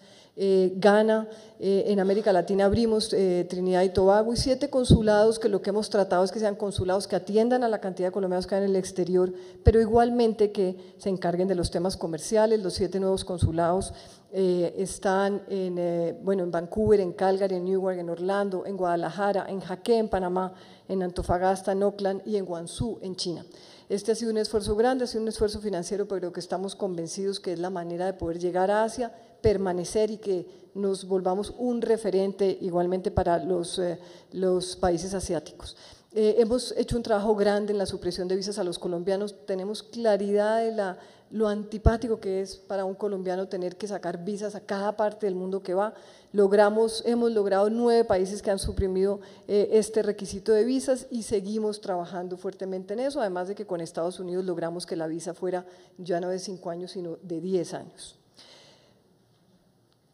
Ghana, en América Latina abrimos Trinidad y Tobago y 7 consulados que lo que hemos tratado es que sean consulados que atiendan a la cantidad de colombianos que hay en el exterior, pero igualmente que se encarguen de los temas comerciales. Los 7 nuevos consulados están en Vancouver, en Calgary, en Newark, en Orlando, en Guadalajara, en Jaque, en Panamá, en Antofagasta, en Oakland y en Guangzhou, en China. Este ha sido un esfuerzo grande, ha sido un esfuerzo financiero, pero que estamos convencidos que es la manera de poder llegar a Asia, permanecer y que nos volvamos un referente igualmente para los países asiáticos. hemos hecho un trabajo grande en la supresión de visas a los colombianos, tenemos claridad de lo antipático que es para un colombiano tener que sacar visas a cada parte del mundo que va. Hemos logrado 9 países que han suprimido este requisito de visas y seguimos trabajando fuertemente en eso, además de que con Estados Unidos logramos que la visa fuera ya no de 5 años, sino de 10 años.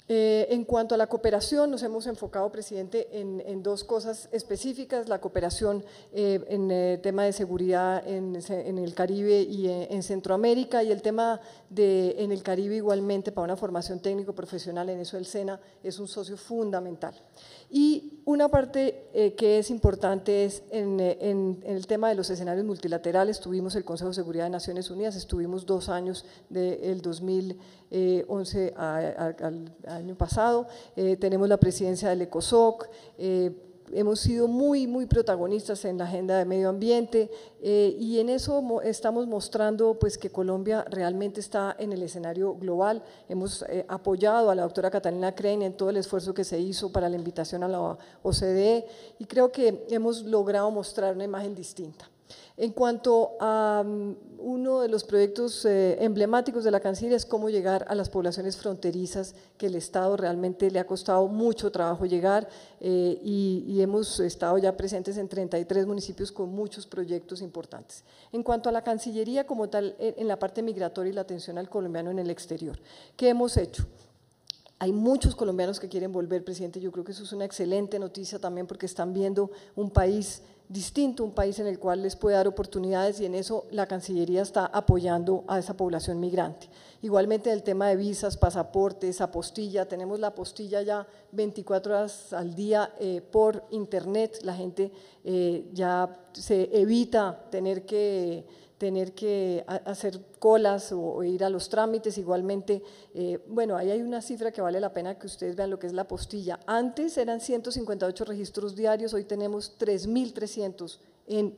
En cuanto a la cooperación, nos hemos enfocado, presidente, en 2 cosas específicas: la cooperación en el tema de seguridad en el Caribe y en Centroamérica, y el tema en el Caribe igualmente para una formación técnico-profesional. En eso el SENA es un socio fundamental. Y una parte que es importante es en el tema de los escenarios multilaterales. Tuvimos el Consejo de Seguridad de Naciones Unidas, estuvimos 2 años del 2011 al año pasado, tenemos la presidencia del ECOSOC, hemos sido muy protagonistas en la agenda de medio ambiente y en eso estamos mostrando pues que Colombia realmente está en el escenario global. Hemos apoyado a la doctora Catalina Krein en todo el esfuerzo que se hizo para la invitación a la OCDE y creo que hemos logrado mostrar una imagen distinta. En cuanto a uno de los proyectos emblemáticos de la Cancillería es cómo llegar a las poblaciones fronterizas que el Estado realmente le ha costado mucho trabajo llegar y hemos estado ya presentes en 33 municipios con muchos proyectos importantes. En cuanto a la Cancillería como tal, en la parte migratoria y la atención al colombiano en el exterior, ¿qué hemos hecho? Hay muchos colombianos que quieren volver, presidente. Yo creo que eso es una excelente noticia también porque están viendo un país distinto, un país en el cual les puede dar oportunidades y en eso la Cancillería está apoyando a esa población migrante. Igualmente en el tema de visas, pasaportes, apostilla, tenemos la apostilla ya 24 horas al día por internet, la gente ya se evita tener que hacer colas o ir a los trámites. Igualmente, bueno, ahí hay una cifra que vale la pena que ustedes vean lo que es la apostilla. Antes eran 158 registros diarios, hoy tenemos 3.300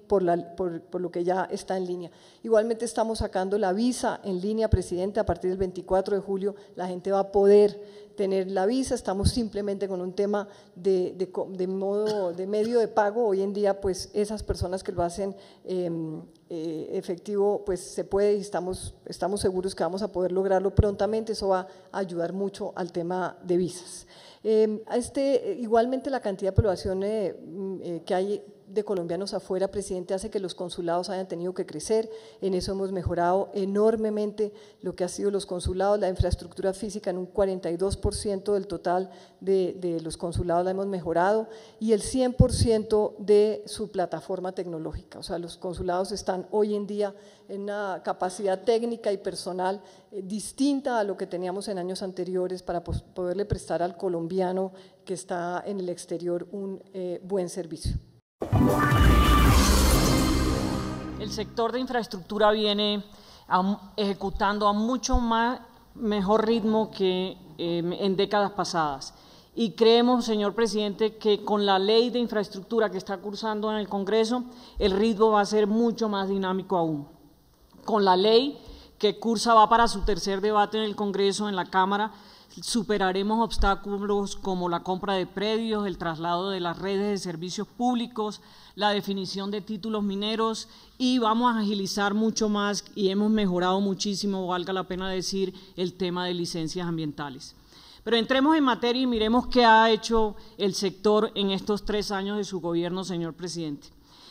por lo que ya está en línea. Igualmente estamos sacando la visa en línea, presidente, a partir del 24 de julio la gente va a poder tener la visa. Estamos simplemente con un tema de medio de pago. Hoy en día pues esas personas que lo hacen efectivo pues se puede y estamos seguros que vamos a poder lograrlo prontamente. Eso va a ayudar mucho al tema de visas. Igualmente la cantidad de población que hay de colombianos afuera, presidente, hace que los consulados hayan tenido que crecer. En eso hemos mejorado enormemente lo que ha sido los consulados, la infraestructura física en un 42% del total de los consulados la hemos mejorado y el 100% de su plataforma tecnológica. O sea, los consulados están hoy en día en una capacidad técnica y personal distinta a lo que teníamos en años anteriores para poderle prestar al colombiano que está en el exterior un buen servicio. El sector de infraestructura viene ejecutando a mucho mejor ritmo que en décadas pasadas y creemos, señor presidente, que con la ley de infraestructura que está cursando en el Congreso el ritmo va a ser mucho más dinámico aún. Con la ley que cursa va para su tercer debate en el Congreso, en la Cámara, superaremos obstáculos como la compra de predios, el traslado de las redes de servicios públicos, la definición de títulos mineros y vamos a agilizar mucho más y hemos mejorado muchísimo, valga la pena decir, el tema de licencias ambientales. Pero entremos en materia y miremos qué ha hecho el sector en estos 3 años de su gobierno, señor presidente.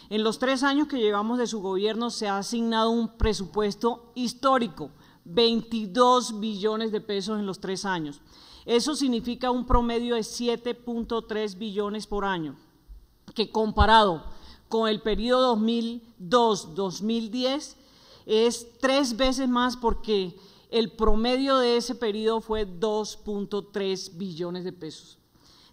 En los 3 años que llevamos de su gobierno se ha asignado un presupuesto histórico, 22 billones de pesos en los 3 años. Eso significa un promedio de 7.3 billones por año, que comparado con el periodo 2002-2010 es 3 veces más porque el promedio de ese periodo fue 2.3 billones de pesos.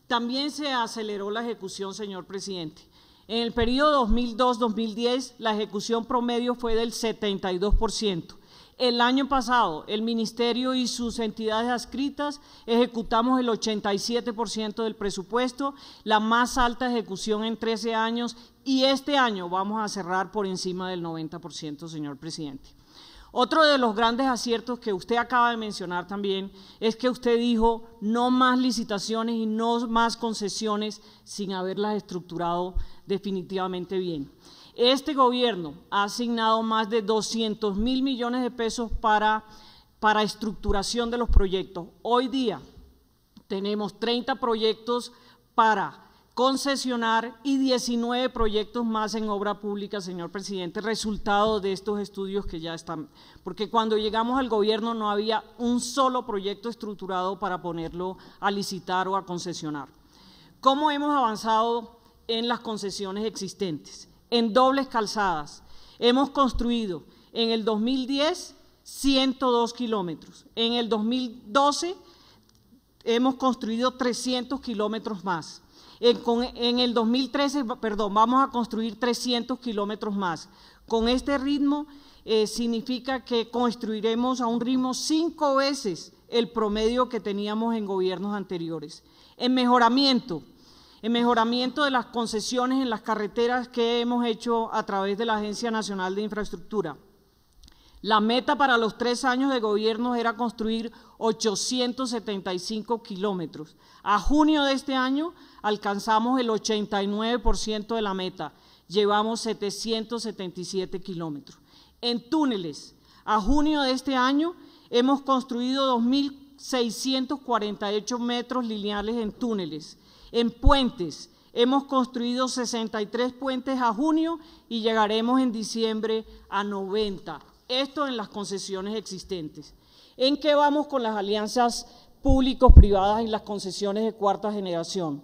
También se aceleró la ejecución, señor presidente. En el periodo 2002-2010 la ejecución promedio fue del 72%. El año pasado, el Ministerio y sus entidades adscritas ejecutamos el 87% del presupuesto, la más alta ejecución en 13 años y este año vamos a cerrar por encima del 90%, señor presidente. Otro de los grandes aciertos que usted acaba de mencionar también es que usted dijo no más licitaciones y no más concesiones sin haberlas estructurado definitivamente bien. Este gobierno ha asignado más de 200.000 millones de pesos para estructuración de los proyectos. Hoy día tenemos 30 proyectos para concesionar y 19 proyectos más en obra pública, señor presidente, resultado de estos estudios que ya están, porque cuando llegamos al gobierno no había un solo proyecto estructurado para ponerlo a licitar o a concesionar. ¿Cómo hemos avanzado en las concesiones existentes? En dobles calzadas, hemos construido en el 2010 102 kilómetros, en el 2012 hemos construido 300 kilómetros más. En el 2013, vamos a construir 300 kilómetros más. Con este ritmo significa que construiremos a un ritmo 5 veces el promedio que teníamos en gobiernos anteriores. En mejoramiento de las concesiones en las carreteras que hemos hecho a través de la Agencia Nacional de Infraestructura. La meta para los 3 años de gobierno era construir 875 kilómetros. A junio de este año alcanzamos el 89% de la meta, llevamos 777 kilómetros. En túneles, a junio de este año hemos construido 2.648 metros lineales en túneles. En puentes, hemos construido 63 puentes a junio y llegaremos en diciembre a 90. Esto en las concesiones existentes. ¿En qué vamos con las alianzas público-privadas y las concesiones de cuarta generación?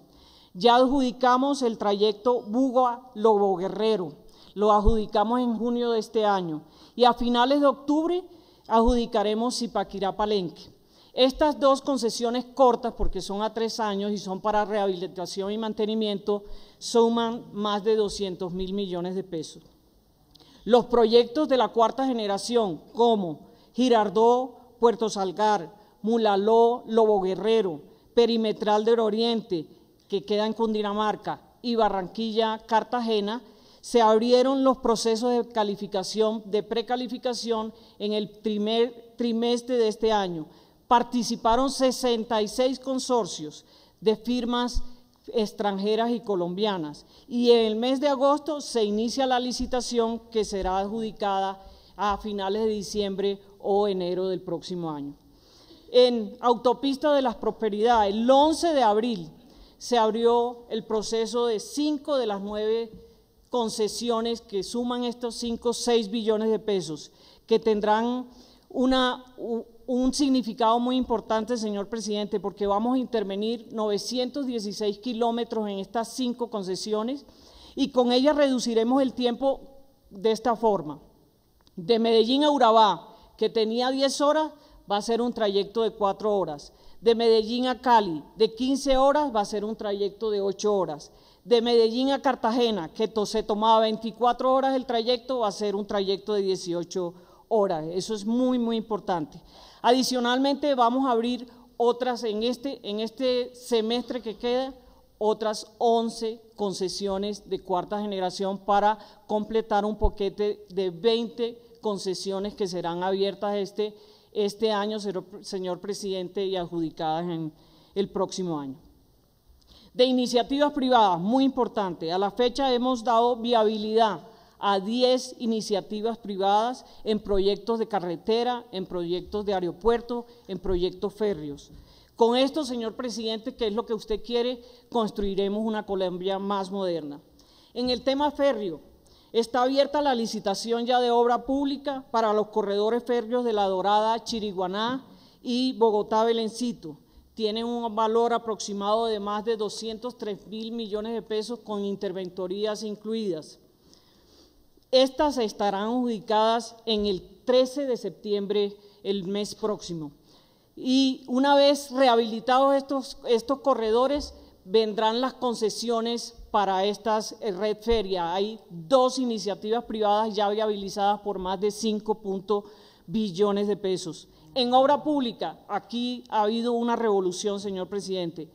Ya adjudicamos el trayecto Buga-Lobo Guerrero, lo adjudicamos en junio de este año y a finales de octubre adjudicaremos Zipaquirá-Palenque. Estas dos concesiones cortas, porque son a 3 años y son para rehabilitación y mantenimiento, suman más de 200.000 millones de pesos. Los proyectos de la cuarta generación, como Girardot, Puerto Salgar, Mulaló, Lobo Guerrero, Perimetral del Oriente, que queda en Cundinamarca, y Barranquilla, Cartagena, se abrieron los procesos de calificación, de precalificación en el primer trimestre de este año. Participaron 66 consorcios de firmas extranjeras y colombianas y en el mes de agosto se inicia la licitación que será adjudicada a finales de diciembre o enero del próximo año. En Autopista de las Prosperidades, el 11 de abril se abrió el proceso de 5 de las 9 concesiones que suman estos 6 billones de pesos, que tendrán un significado muy importante, señor presidente, porque vamos a intervenir 916 kilómetros en estas 5 concesiones y con ellas reduciremos el tiempo de esta forma. De Medellín a Urabá, que tenía 10 horas, va a ser un trayecto de 4 horas. De Medellín a Cali, de 15 horas, va a ser un trayecto de 8 horas. De Medellín a Cartagena, que se tomaba 24 horas el trayecto, va a ser un trayecto de 18 horas. Eso es muy, muy importante. Adicionalmente, vamos a abrir otras en este semestre que queda, otras 11 concesiones de cuarta generación para completar un paquete de 20 concesiones que serán abiertas este año, señor presidente, y adjudicadas en el próximo año. De iniciativas privadas, muy importante, a la fecha hemos dado viabilidad a 10 iniciativas privadas en proyectos de carretera, en proyectos de aeropuerto, en proyectos férreos. Con esto, señor presidente, que es lo que usted quiere, construiremos una Colombia más moderna. En el tema férreo, está abierta la licitación ya de obra pública para los corredores férreos de La Dorada, Chiriguaná y Bogotá-Belencito. Tienen un valor aproximado de más de 203.000 millones de pesos con interventorías incluidas. Estas estarán adjudicadas en el 13 de septiembre, el mes próximo. Y una vez rehabilitados estos corredores, vendrán las concesiones para estas red feria. Hay 2 iniciativas privadas ya viabilizadas por más de 5 billones de pesos. En obra pública, aquí ha habido una revolución, señor presidente.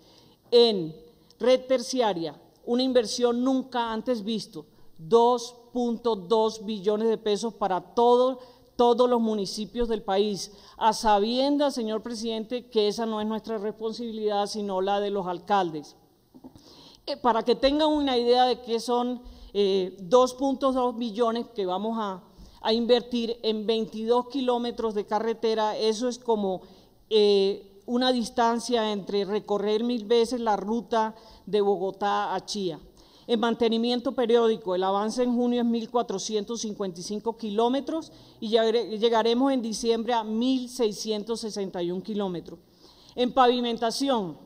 En red terciaria, una inversión nunca antes visto, 2.2 billones de pesos para toda todos los municipios del país, a sabiendas, señor presidente, que esa no es nuestra responsabilidad, sino la de los alcaldes. Para que tengan una idea de qué son 2.2 billones que vamos a invertir en 22 kilómetros de carretera, eso es como una distancia entre recorrer 1000 veces la ruta de Bogotá a Chía. En mantenimiento periódico, el avance en junio es 1.455 kilómetros y llegaremos en diciembre a 1.661 kilómetros. En pavimentación,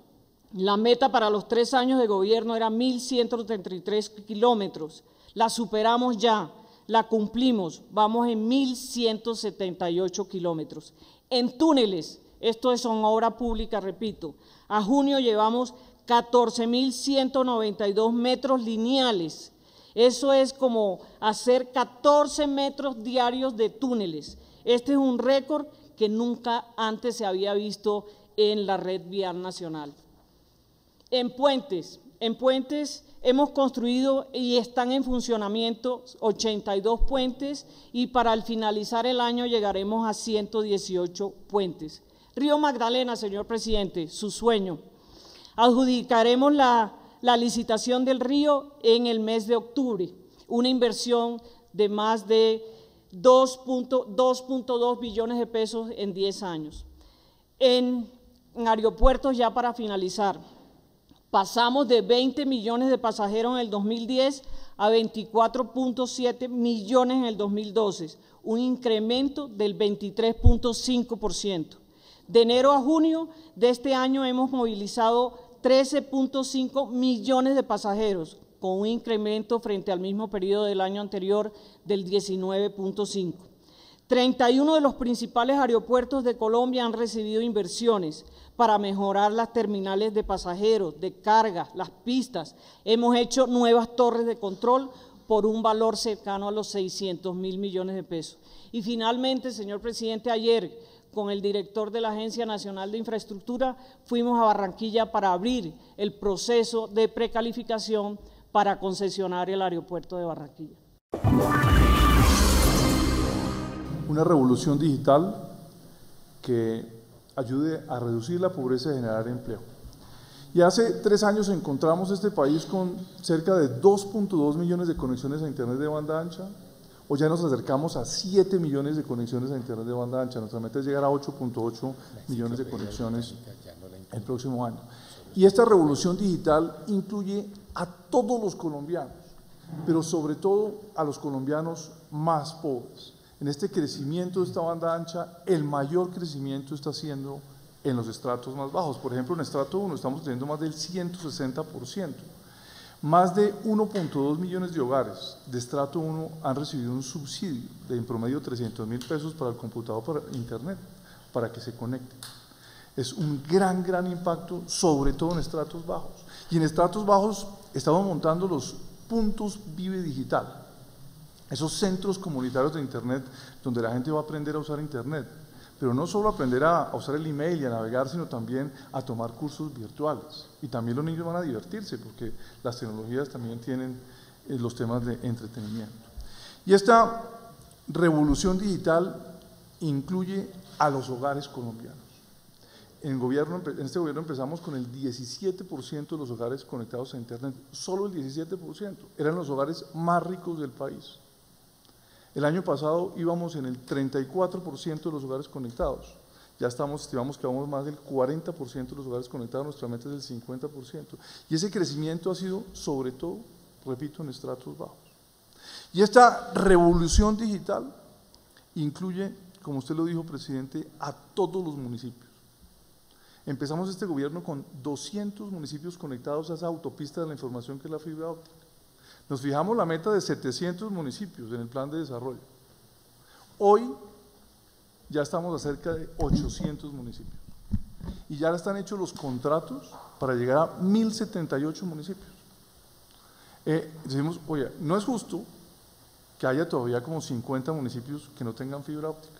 la meta para los 3 años de gobierno era 1.133 kilómetros. La superamos ya, la cumplimos, vamos en 1.178 kilómetros. En túneles, esto son obra pública, repito, a junio llevamos 14.192 metros lineales. Eso es como hacer 14 metros diarios de túneles. Este es un récord que nunca antes se había visto en la red vial nacional. En puentes hemos construido y están en funcionamiento 82 puentes y para el finalizar el año llegaremos a 118 puentes. Río Magdalena, señor presidente, su sueño. Adjudicaremos la licitación del río en el mes de octubre, una inversión de más de 2.2 billones de pesos en 10 años. En aeropuertos, ya para finalizar, pasamos de 20 millones de pasajeros en el 2010 a 24.7 millones en el 2012, un incremento del 23.5%. De enero a junio de este año hemos movilizado 13.5 millones de pasajeros, con un incremento frente al mismo periodo del año anterior del 19.5%. 31 de los principales aeropuertos de Colombia han recibido inversiones para mejorar las terminales de pasajeros, de carga, las pistas. Hemos hecho nuevas torres de control por un valor cercano a los 600.000 millones de pesos. Y finalmente, señor presidente, ayer, con el director de la Agencia Nacional de Infraestructura, fuimos a Barranquilla para abrir el proceso de precalificación para concesionar el aeropuerto de Barranquilla. Una revolución digital que ayude a reducir la pobreza y generar empleo. Y hace 3 años encontramos este país con cerca de 2.2 millones de conexiones a Internet de banda ancha. Hoy ya nos acercamos a 7 millones de conexiones a Internet de banda ancha. Nuestra meta es llegar a 8.8 millones de conexiones el próximo año. Y esta revolución digital incluye a todos los colombianos, pero sobre todo a los colombianos más pobres. En este crecimiento de esta banda ancha, el mayor crecimiento está siendo en los estratos más bajos. Por ejemplo, en estrato 1 estamos teniendo más del 160%. Más de 1.2 millones de hogares de estrato 1 han recibido un subsidio de en promedio 300.000 pesos para el computador, para internet, para que se conecten. Es un gran impacto, sobre todo en estratos bajos. Y en estratos bajos estamos montando los puntos Vive Digital, esos centros comunitarios de Internet donde la gente va a aprender a usar Internet, pero no solo aprender a usar el email y a navegar, sino también a tomar cursos virtuales. Y también los niños van a divertirse porque las tecnologías también tienen los temas de entretenimiento. Y esta revolución digital incluye a los hogares colombianos. En este gobierno empezamos con el 17% de los hogares conectados a Internet, solo el 17%, eran los hogares más ricos del país. El año pasado íbamos en el 34% de los hogares conectados, ya estimamos que vamos más del 40% de los hogares conectados, nuestra meta es del 50%. Y ese crecimiento ha sido sobre todo, repito, en estratos bajos. Y esta revolución digital incluye, como usted lo dijo, presidente, a todos los municipios. Empezamos este gobierno con 200 municipios conectados a esa autopista de la información que es la fibra óptica. Nos fijamos la meta de 700 municipios en el plan de desarrollo. Hoy ya estamos a cerca de 800 municipios. Y ya están hechos los contratos para llegar a 1.078 municipios. Decimos, oye, no es justo que haya todavía como 50 municipios que no tengan fibra óptica,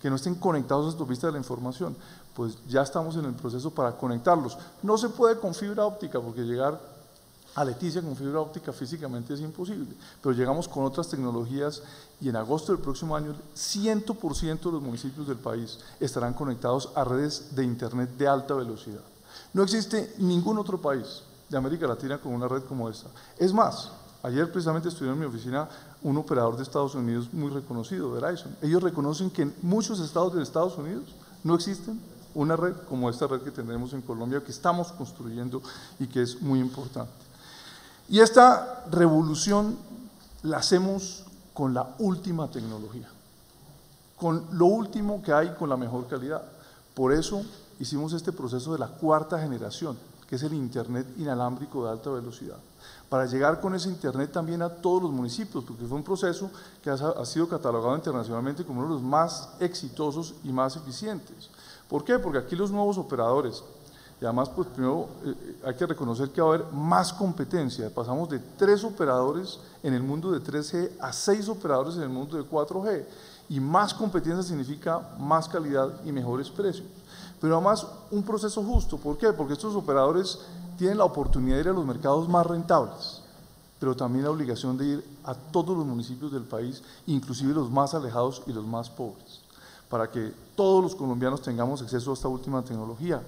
que no estén conectados a esta autopista de la información. Pues ya estamos en el proceso para conectarlos. No se puede con fibra óptica porque llegar a Leticia con fibra óptica físicamente es imposible, pero llegamos con otras tecnologías y en agosto del próximo año 100% de los municipios del país estarán conectados a redes de internet de alta velocidad. No existe ningún otro país de América Latina con una red como esta. Es más, ayer precisamente estuve en mi oficina un operador de Estados Unidos muy reconocido, Verizon. Ellos reconocen que en muchos estados de Estados Unidos no existen una red como esta red que tendremos en Colombia, que estamos construyendo y que es muy importante. Y esta revolución la hacemos con la última tecnología, con lo último que hay, con la mejor calidad. Por eso hicimos este proceso de la cuarta generación, que es el Internet inalámbrico de alta velocidad, para llegar con ese Internet también a todos los municipios, porque fue un proceso que ha sido catalogado internacionalmente como uno de los más exitosos y más eficientes. ¿Por qué? Porque aquí los nuevos operadores, y además, pues primero hay que reconocer que va a haber más competencia. Pasamos de 3 operadores en el mundo de 3G a 6 operadores en el mundo de 4G. Y más competencia significa más calidad y mejores precios. Pero además, un proceso justo. ¿Por qué? Porque estos operadores tienen la oportunidad de ir a los mercados más rentables, pero también la obligación de ir a todos los municipios del país, inclusive los más alejados y los más pobres, para que todos los colombianos tengamos acceso a esta última tecnología.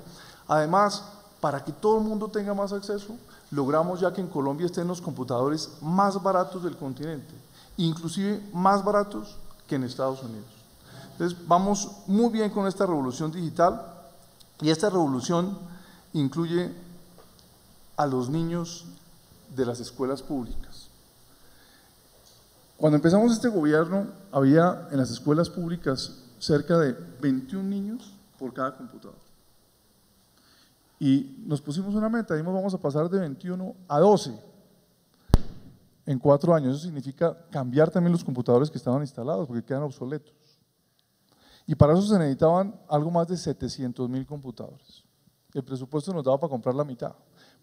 Además, para que todo el mundo tenga más acceso, logramos ya que en Colombia estén los computadores más baratos del continente, inclusive más baratos que en Estados Unidos. Entonces, vamos muy bien con esta revolución digital, y esta revolución incluye a los niños de las escuelas públicas. Cuando empezamos este gobierno, había en las escuelas públicas cerca de 21 niños por cada computador. Y nos pusimos una meta, dijimos vamos a pasar de 21 a 12 en 4 años. Eso significa cambiar también los computadores que estaban instalados porque quedan obsoletos. Y para eso se necesitaban algo más de 700.000 computadores. El presupuesto nos daba para comprar la mitad.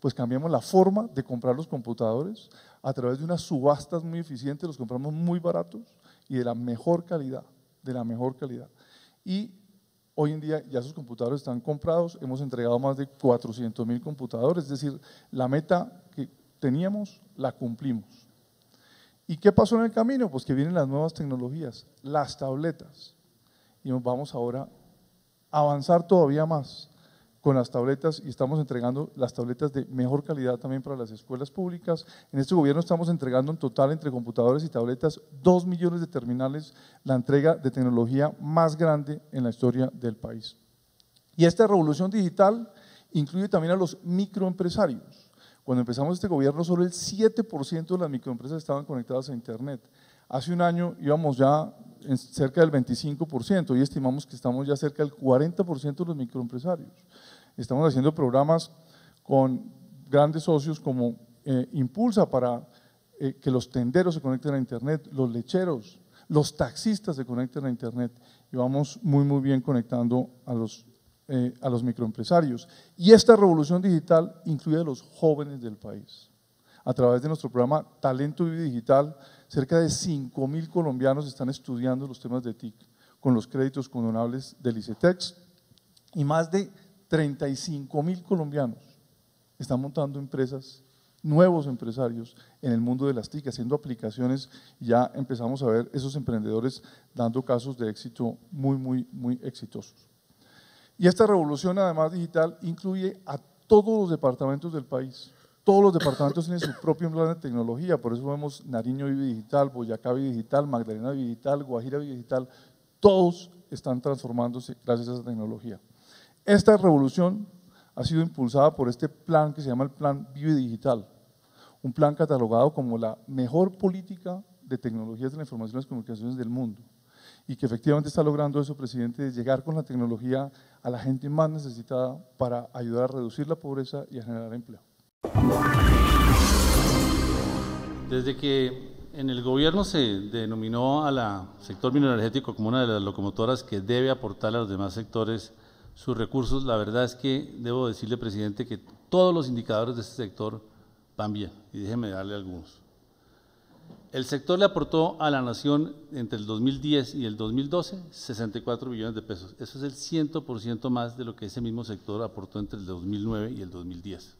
Pues cambiamos la forma de comprar los computadores a través de unas subastas muy eficientes, los compramos muy baratos y de la mejor calidad, Y hoy en día ya esos computadores están comprados, hemos entregado más de 400.000 computadores, es decir, la meta que teníamos la cumplimos. ¿Y qué pasó en el camino? Pues que vienen las nuevas tecnologías, las tabletas, y nos vamos ahora a avanzar todavía más con las tabletas y estamos entregando las tabletas de mejor calidad también para las escuelas públicas. En este gobierno estamos entregando en total entre computadores y tabletas 2 millones de terminales, la entrega de tecnología más grande en la historia del país. Y esta revolución digital incluye también a los microempresarios. Cuando empezamos este gobierno, solo el 7% de las microempresas estaban conectadas a Internet. Hace un año íbamos ya en cerca del 25% y estimamos que estamos ya cerca del 40% de los microempresarios. Estamos haciendo programas con grandes socios como Impulsa para que los tenderos se conecten a Internet, los lecheros, los taxistas se conecten a Internet y vamos muy bien conectando a los microempresarios. Y esta revolución digital incluye a los jóvenes del país. A través de nuestro programa Talento Vive Digital, cerca de 5.000 colombianos están estudiando los temas de TIC con los créditos condonables del ICETEX y más de 35.000 colombianos están montando empresas, nuevos empresarios en el mundo de las TIC, haciendo aplicaciones y ya empezamos a ver esos emprendedores dando casos de éxito muy exitosos. Y esta revolución además digital incluye a todos los departamentos del país. Todos los departamentos tienen su propio plan de tecnología, por eso vemos Nariño Vive Digital, Boyacá Vive Digital, Magdalena Vive Digital, Guajira Vive Digital, todos están transformándose gracias a esa tecnología. Esta revolución ha sido impulsada por este plan que se llama el Plan Vive Digital, un plan catalogado como la mejor política de tecnologías de la información y las comunicaciones del mundo y que efectivamente está logrando eso, presidente, de llegar con la tecnología a la gente más necesitada para ayudar a reducir la pobreza y a generar empleo. Desde que en el gobierno se denominó al sector mineroenergético como una de las locomotoras que debe aportar a los demás sectores sus recursos, la verdad es que debo decirle, presidente, que todos los indicadores de este sector van bien, y déjeme darle algunos. El sector le aportó a la nación entre el 2010 y el 2012 64 billones de pesos. Eso es el 100% más de lo que ese mismo sector aportó entre el 2009 y el 2010.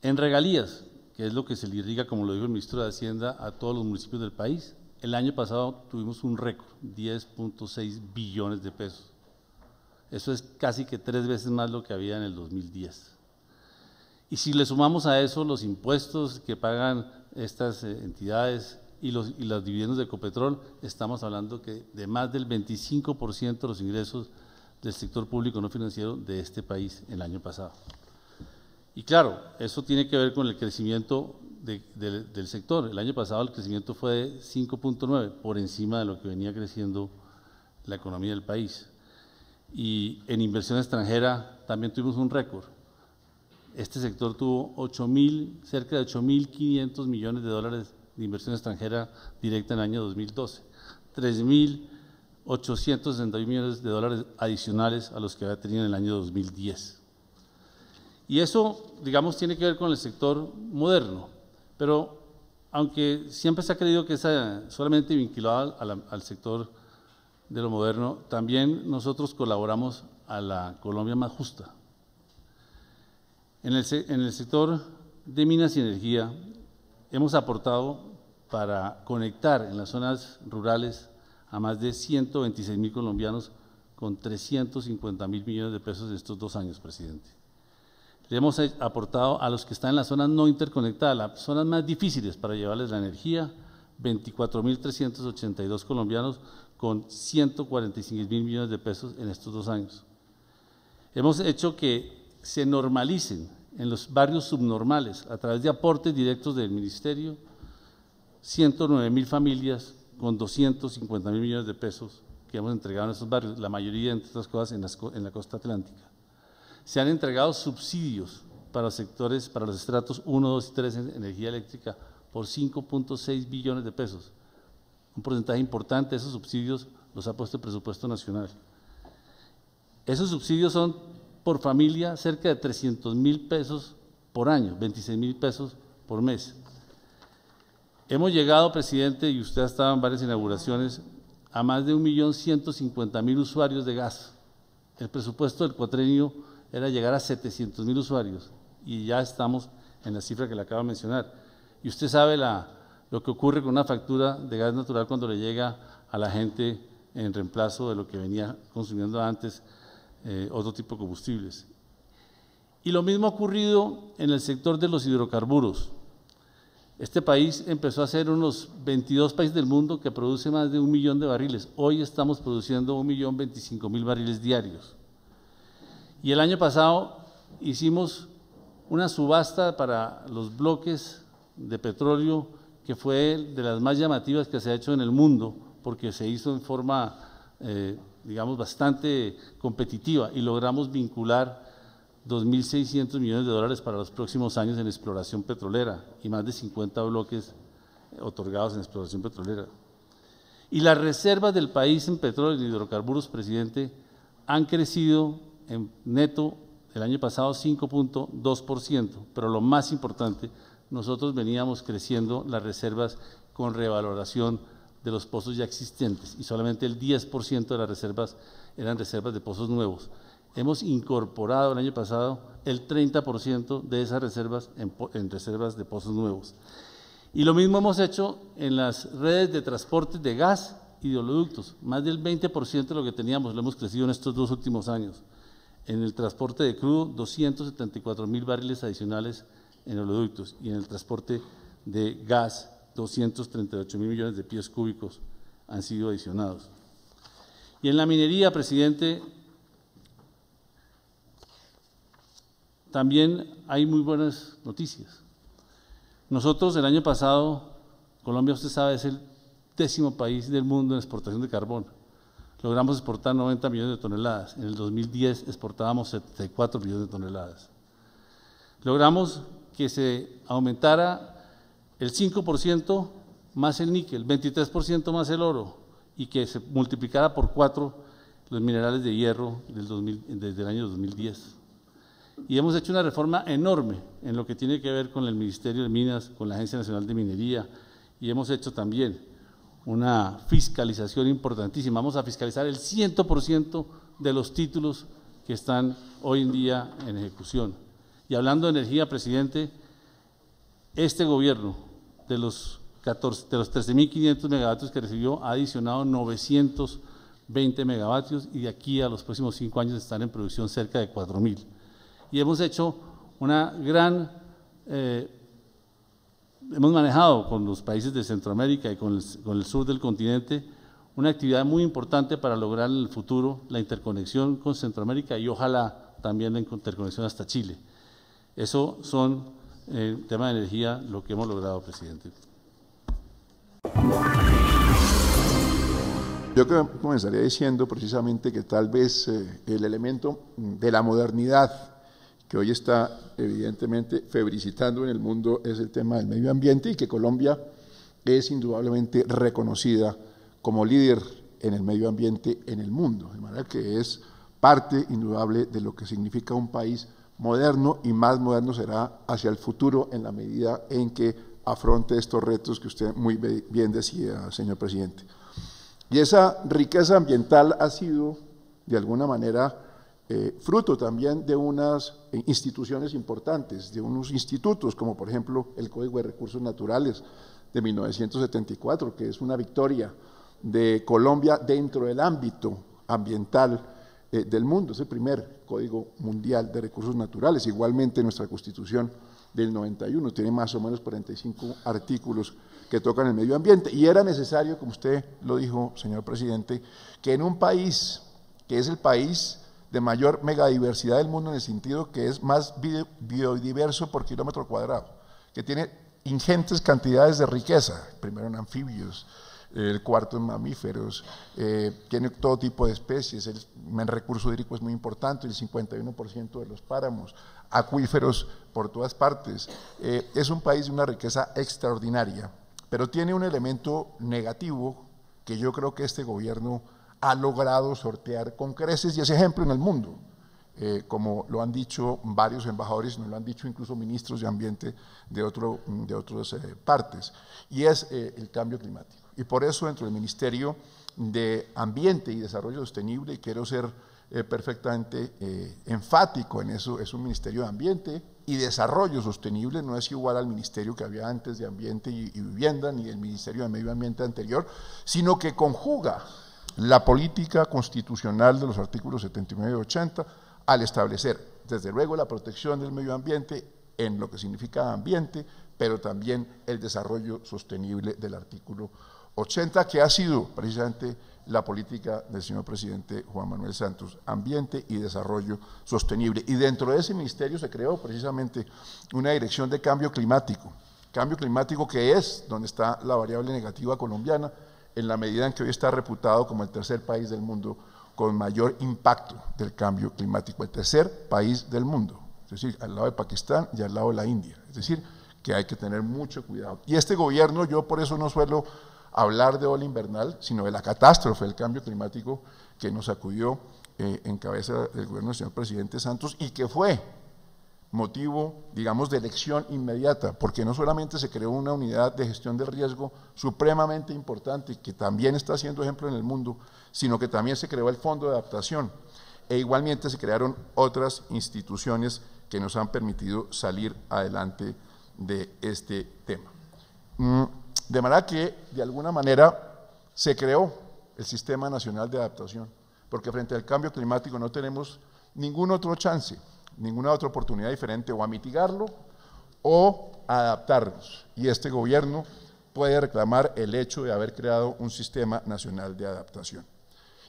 En regalías, que es lo que se le irriga, como lo dijo el ministro de Hacienda, a todos los municipios del país, el año pasado tuvimos un récord, 10.6 billones de pesos. Eso es casi que 3 veces más lo que había en el 2010. Y si le sumamos a eso los impuestos que pagan estas entidades y los dividendos de Ecopetrol, estamos hablando que de más del 25% de los ingresos del sector público no financiero de este país el año pasado. Y claro, eso tiene que ver con el crecimiento del sector. El año pasado el crecimiento fue de 5.9, por encima de lo que venía creciendo la economía del país. Y en inversión extranjera también tuvimos un récord. Este sector tuvo cerca de 8.500 millones de dólares de inversión extranjera directa en el año 2012, 3.861 millones de dólares adicionales a los que había tenido en el año 2010. Y eso, digamos, tiene que ver con el sector moderno, pero aunque siempre se ha creído que es solamente vinculado al sector de lo moderno, también nosotros colaboramos a la Colombia más justa. En el sector de minas y energía hemos aportado para conectar en las zonas rurales a más de 126.000 colombianos con 350.000 millones de pesos en estos 2 años, presidente. Le hemos aportado a los que están en las zonas no interconectadas, las zonas más difíciles para llevarles la energía, 24.382 colombianos con 145.000 millones de pesos en estos 2 años. Hemos hecho que se normalicen en los barrios subnormales a través de aportes directos del ministerio, 109.000 familias con 250.000 millones de pesos que hemos entregado en estos barrios, la mayoría, entre otras cosas, en la costa atlántica. Se han entregado subsidios para los sectores, para los estratos 1, 2 y 3 en energía eléctrica por 5.6 billones de pesos. Un porcentaje importante de esos subsidios los ha puesto el presupuesto nacional. Esos subsidios son por familia cerca de 300.000 pesos por año, 26.000 pesos por mes. Hemos llegado, presidente, y usted ha estado en varias inauguraciones, a más de 1.150.000 usuarios de gas. El presupuesto del cuatrenio era llegar a 700.000 usuarios y ya estamos en la cifra que le acabo de mencionar. Y usted sabe lo que ocurre con una factura de gas natural cuando le llega a la gente en reemplazo de lo que venía consumiendo antes otro tipo de combustibles. Y lo mismo ha ocurrido en el sector de los hidrocarburos. Este país empezó a ser uno de los 22 países del mundo que produce más de 1 millón de barriles. Hoy estamos produciendo 1.025.000 barriles diarios. Y el año pasado hicimos una subasta para los bloques de petróleo que fue de las más llamativas que se ha hecho en el mundo, porque se hizo en forma, digamos, bastante competitiva y logramos vincular 2.600 millones de dólares para los próximos años en exploración petrolera y más de 50 bloques otorgados en exploración petrolera. Y las reservas del país en petróleo y hidrocarburos, presidente, han crecido en neto el año pasado 5.2%, pero lo más importante, nosotros veníamos creciendo las reservas con revaloración de los pozos ya existentes y solamente el 10% de las reservas eran reservas de pozos nuevos. Hemos incorporado el año pasado el 30% de esas reservas en reservas de pozos nuevos. Y lo mismo hemos hecho en las redes de transporte de gas y de oleoductos. Más del 20% de lo que teníamos lo hemos crecido en estos 2 últimos años. En el transporte de crudo, 274.000 barriles adicionales en oleoductos y en el transporte de gas, 238.000 millones de pies cúbicos han sido adicionados. Y en la minería, presidente, también hay muy buenas noticias. Nosotros el año pasado, Colombia, usted sabe, es el 10º país del mundo en exportación de carbón. Logramos exportar 90 millones de toneladas. En el 2010 exportábamos 74 millones de toneladas. Logramos que se aumentara el 5% más el níquel, 23% más el oro y que se multiplicara por 4 los minerales de hierro desde el año 2010. Y hemos hecho una reforma enorme en lo que tiene que ver con el Ministerio de Minas, con la Agencia Nacional de Minería, y hemos hecho también una fiscalización importantísima. Vamos a fiscalizar el 100% de los títulos que están hoy en día en ejecución. Y hablando de energía, presidente, este gobierno, de los 13.500 megavatios que recibió, ha adicionado 920 megavatios y de aquí a los próximos 5 años están en producción cerca de 4.000. Y hemos hecho una gran, hemos manejado con los países de Centroamérica y con el sur del continente una actividad muy importante para lograr en el futuro la interconexión con Centroamérica y ojalá también la interconexión hasta Chile. Eso son, tema de energía, lo que hemos logrado, presidente. Yo comenzaría diciendo precisamente que tal vez el elemento de la modernidad que hoy está evidentemente febricitando en el mundo es el tema del medio ambiente y que Colombia es indudablemente reconocida como líder en el medio ambiente en el mundo, de manera que es parte indudable de lo que significa un país moderno y más moderno será hacia el futuro en la medida en que afronte estos retos que usted muy bien decía, señor presidente. Y esa riqueza ambiental ha sido, de alguna manera, fruto también de unas instituciones importantes, de unos institutos, como por ejemplo el Código de Recursos Naturales de 1974, que es una victoria de Colombia dentro del ámbito ambiental del mundo, es el primer Código Mundial de Recursos Naturales. Igualmente nuestra Constitución del 91 tiene más o menos 45 artículos que tocan el medio ambiente y era necesario, como usted lo dijo, señor presidente, que en un país que es el país de mayor megadiversidad del mundo en el sentido que es más biodiverso por kilómetro cuadrado, que tiene ingentes cantidades de riqueza, primero en anfibios, el cuarto en mamíferos, tiene todo tipo de especies, el recurso hídrico es muy importante, el 51% de los páramos, acuíferos por todas partes, es un país de una riqueza extraordinaria, pero tiene un elemento negativo que yo creo que este gobierno ha logrado sortear con creces y es ejemplo en el mundo, como lo han dicho varios embajadores, nos lo han dicho incluso ministros de ambiente de otras partes, y es el cambio climático. Y por eso dentro del Ministerio de Ambiente y Desarrollo Sostenible, y quiero ser perfectamente enfático en eso, es un Ministerio de Ambiente y Desarrollo Sostenible, no es igual al ministerio que había antes de Ambiente y Vivienda, ni el Ministerio de Medio Ambiente anterior, sino que conjuga la política constitucional de los artículos 79 y 80 al establecer, desde luego, la protección del medio ambiente en lo que significa ambiente, pero también el desarrollo sostenible del artículo 80, que ha sido precisamente la política del señor presidente Juan Manuel Santos, ambiente y desarrollo sostenible. Y dentro de ese ministerio se creó precisamente una dirección de cambio climático que es donde está la variable negativa colombiana, en la medida en que hoy está reputado como el tercer país del mundo con mayor impacto del cambio climático, el tercer país del mundo, es decir, al lado de Pakistán y al lado de la India, es decir, que hay que tener mucho cuidado. Y este gobierno, yo por eso no suelo hablar de ola invernal, sino de la catástrofe del cambio climático que nos sacudió en cabeza del gobierno del señor presidente Santos y que fue motivo, digamos, de elección inmediata, porque no solamente se creó una unidad de gestión del riesgo supremamente importante y que también está siendo ejemplo en el mundo, sino que también se creó el Fondo de Adaptación e igualmente se crearon otras instituciones que nos han permitido salir adelante de este tema. De manera que, de alguna manera, se creó el Sistema Nacional de Adaptación, porque frente al cambio climático no tenemos ningún otro chance, ninguna otra oportunidad diferente o a mitigarlo o a adaptarnos. Y este gobierno puede reclamar el hecho de haber creado un Sistema Nacional de Adaptación.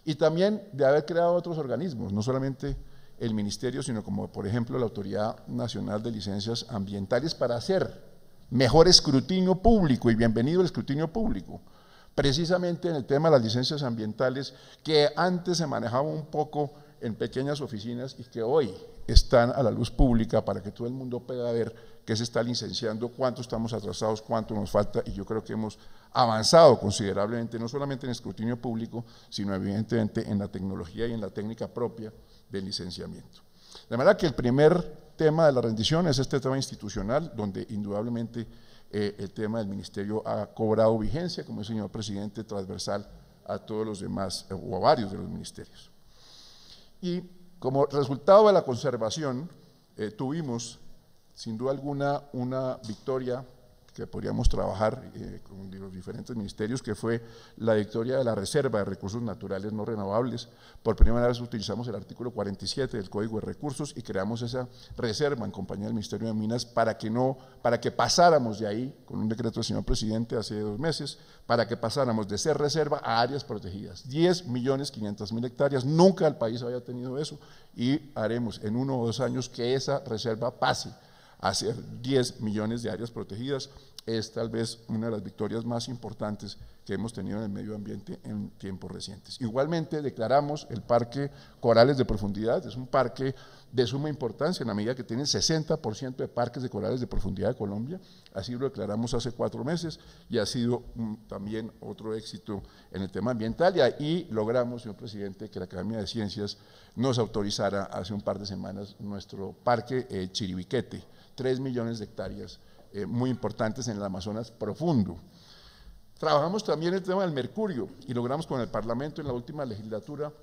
Y también de haber creado otros organismos, no solamente el Ministerio, sino como por ejemplo la Autoridad Nacional de Licencias Ambientales para hacer mejor escrutinio público, y bienvenido el escrutinio público, precisamente en el tema de las licencias ambientales que antes se manejaba un poco en pequeñas oficinas y que hoy están a la luz pública para que todo el mundo pueda ver qué se está licenciando, cuánto estamos atrasados, cuánto nos falta, y yo creo que hemos avanzado considerablemente, no solamente en escrutinio público, sino evidentemente en la tecnología y en la técnica propia del licenciamiento. De manera que el primer tema de la rendición es este tema institucional, donde indudablemente el tema del ministerio ha cobrado vigencia, como es, señor presidente, transversal a todos los demás, o a varios de los ministerios. Y como resultado de la conservación, tuvimos, sin duda alguna, una victoria que podríamos trabajar con los diferentes ministerios, que fue la victoria de la Reserva de Recursos Naturales No Renovables. Por primera vez utilizamos el artículo 47 del Código de Recursos y creamos esa reserva en compañía del Ministerio de Minas para que pasáramos de ahí, con un decreto del señor presidente hace 2 meses, para que pasáramos de ser reserva a áreas protegidas. 10.500.000 hectáreas, nunca el país había tenido eso, y haremos en 1 o 2 años que esa reserva pase a ser 10 millones de áreas protegidas. Es tal vez una de las victorias más importantes que hemos tenido en el medio ambiente en tiempos recientes. Igualmente declaramos el Parque Corales de Profundidad, es un parque de suma importancia en la medida que tiene el 60% de parques de corales de profundidad de Colombia, así lo declaramos hace 4 meses y ha sido también otro éxito en el tema ambiental, y ahí logramos, señor presidente, que la Academia de Ciencias nos autorizara hace un par de semanas nuestro parque Chiribiquete, 3 millones de hectáreas muy importantes en el Amazonas profundo. Trabajamos también el tema del mercurio y logramos con el Parlamento en la última legislatura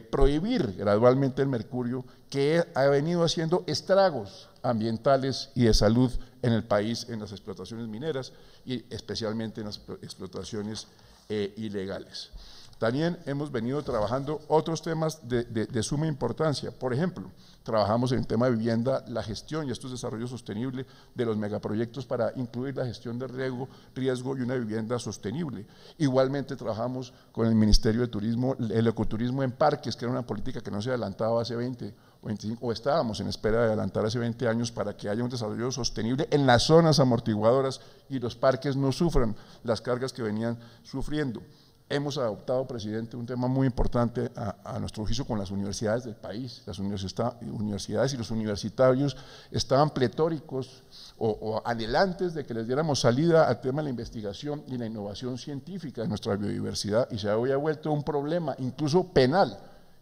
prohibir gradualmente el mercurio, que ha venido haciendo estragos ambientales y de salud en el país, en las explotaciones mineras y especialmente en las explotaciones ilegales. También hemos venido trabajando otros temas de suma importancia. Por ejemplo, trabajamos en el tema de vivienda, la gestión, y esto es desarrollo sostenible de los megaproyectos para incluir la gestión de riesgo y una vivienda sostenible. Igualmente trabajamos con el Ministerio de Turismo, el ecoturismo en parques, que era una política que no se adelantaba hace 20 o 25, o estábamos en espera de adelantar hace 20 años para que haya un desarrollo sostenible en las zonas amortiguadoras y los parques no sufran las cargas que venían sufriendo. Hemos adoptado, presidente, un tema muy importante a nuestro juicio con las universidades del país. Las universidades y los universitarios estaban pletóricos o anhelantes de que les diéramos salida al tema de la investigación y la innovación científica de nuestra biodiversidad, y se había vuelto un problema, incluso penal,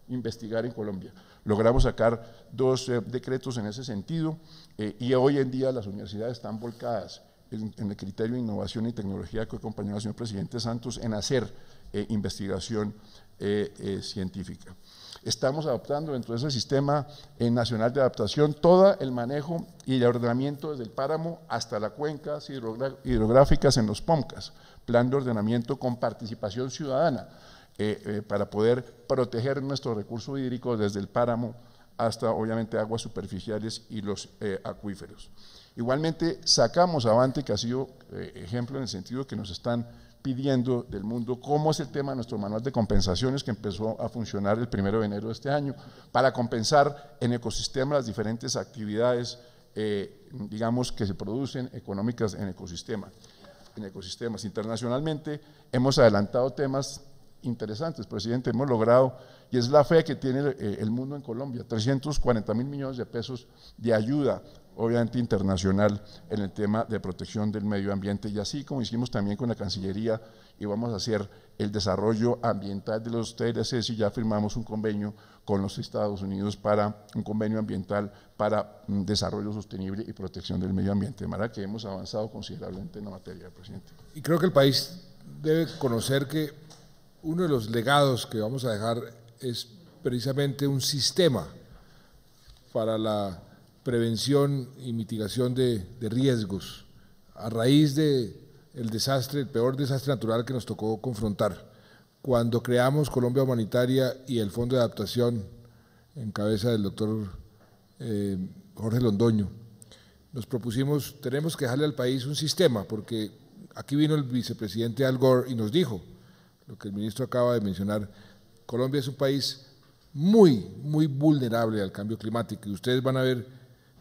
investigar en Colombia. Logramos sacar 2 decretos en ese sentido, y hoy en día las universidades están volcadas en el criterio de innovación y tecnología que acompañó al señor presidente Santos en hacer investigación científica. Estamos adoptando dentro de ese sistema nacional de adaptación todo el manejo y el ordenamiento desde el páramo hasta las cuencas hidrográficas en los POMCAS, plan de ordenamiento con participación ciudadana, para poder proteger nuestro recurso hídrico desde el páramo hasta obviamente aguas superficiales y los acuíferos. Igualmente sacamos avante, que ha sido ejemplo en el sentido que nos están pidiendo del mundo, cómo es el tema de nuestro manual de compensaciones que empezó a funcionar el 1 de enero de este año, para compensar en ecosistema las diferentes actividades, digamos, que se producen económicas en ecosistemas. Internacionalmente hemos adelantado temas interesantes, presidente, hemos logrado, y es la fe que tiene el mundo en Colombia, 340.000 millones de pesos de ayuda, obviamente internacional, en el tema de protección del medio ambiente, y así como hicimos también con la Cancillería, y vamos a hacer el desarrollo ambiental de los TLCs, y ya firmamos un convenio con los Estados Unidos para un convenio ambiental para desarrollo sostenible y protección del medio ambiente, de manera que hemos avanzado considerablemente en la materia, presidente. Y creo que el país debe conocer que uno de los legados que vamos a dejar es precisamente un sistema para la prevención y mitigación de riesgos a raíz del desastre, el peor desastre natural que nos tocó confrontar. Cuando creamos Colombia Humanitaria y el Fondo de Adaptación en cabeza del doctor Jorge Londoño, nos propusimos, tenemos que dejarle al país un sistema, porque aquí vino el vicepresidente Al Gore y nos dijo, lo que el ministro acaba de mencionar, Colombia es un país muy vulnerable al cambio climático, y ustedes van a ver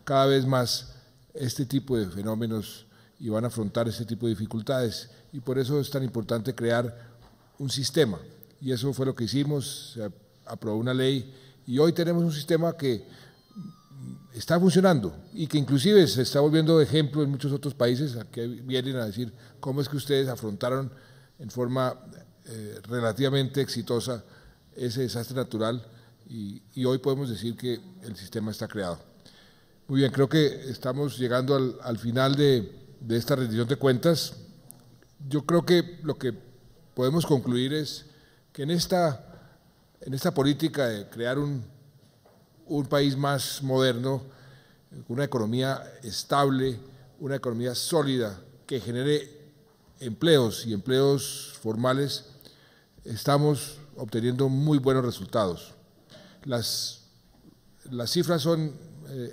cada vez más este tipo de fenómenos y van a afrontar este tipo de dificultades, y por eso es tan importante crear un sistema, y eso fue lo que hicimos. Se aprobó una ley y hoy tenemos un sistema que está funcionando y que inclusive se está volviendo ejemplo en muchos otros países que vienen a decir cómo es que ustedes afrontaron en forma relativamente exitosa ese desastre natural, y hoy podemos decir que el sistema está creado. Muy bien, creo que estamos llegando al final de esta rendición de cuentas. Yo creo que lo que podemos concluir es que en esta política de crear un país más moderno, una economía estable, una economía sólida, que genere empleos y empleos formales, estamos obteniendo muy buenos resultados. Las cifras son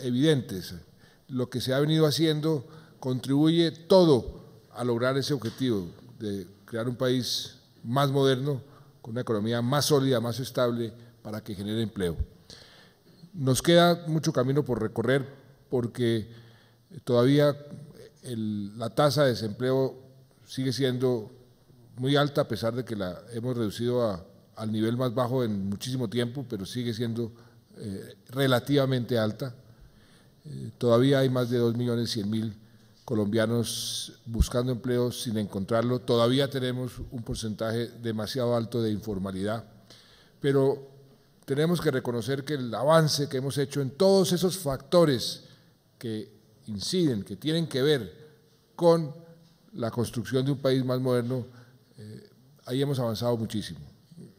evidentes. Lo que se ha venido haciendo contribuye todo a lograr ese objetivo de crear un país más moderno, con una economía más sólida, más estable, para que genere empleo. Nos queda mucho camino por recorrer porque todavía la tasa de desempleo sigue siendo muy alta, a pesar de que la hemos reducido al nivel más bajo en muchísimo tiempo, pero sigue siendo relativamente alta. Todavía hay más de 2.100.000 colombianos buscando empleo sin encontrarlo. Todavía tenemos un porcentaje demasiado alto de informalidad, pero tenemos que reconocer que el avance que hemos hecho en todos esos factores que inciden, que tienen que ver con la construcción de un país más moderno, ahí hemos avanzado muchísimo.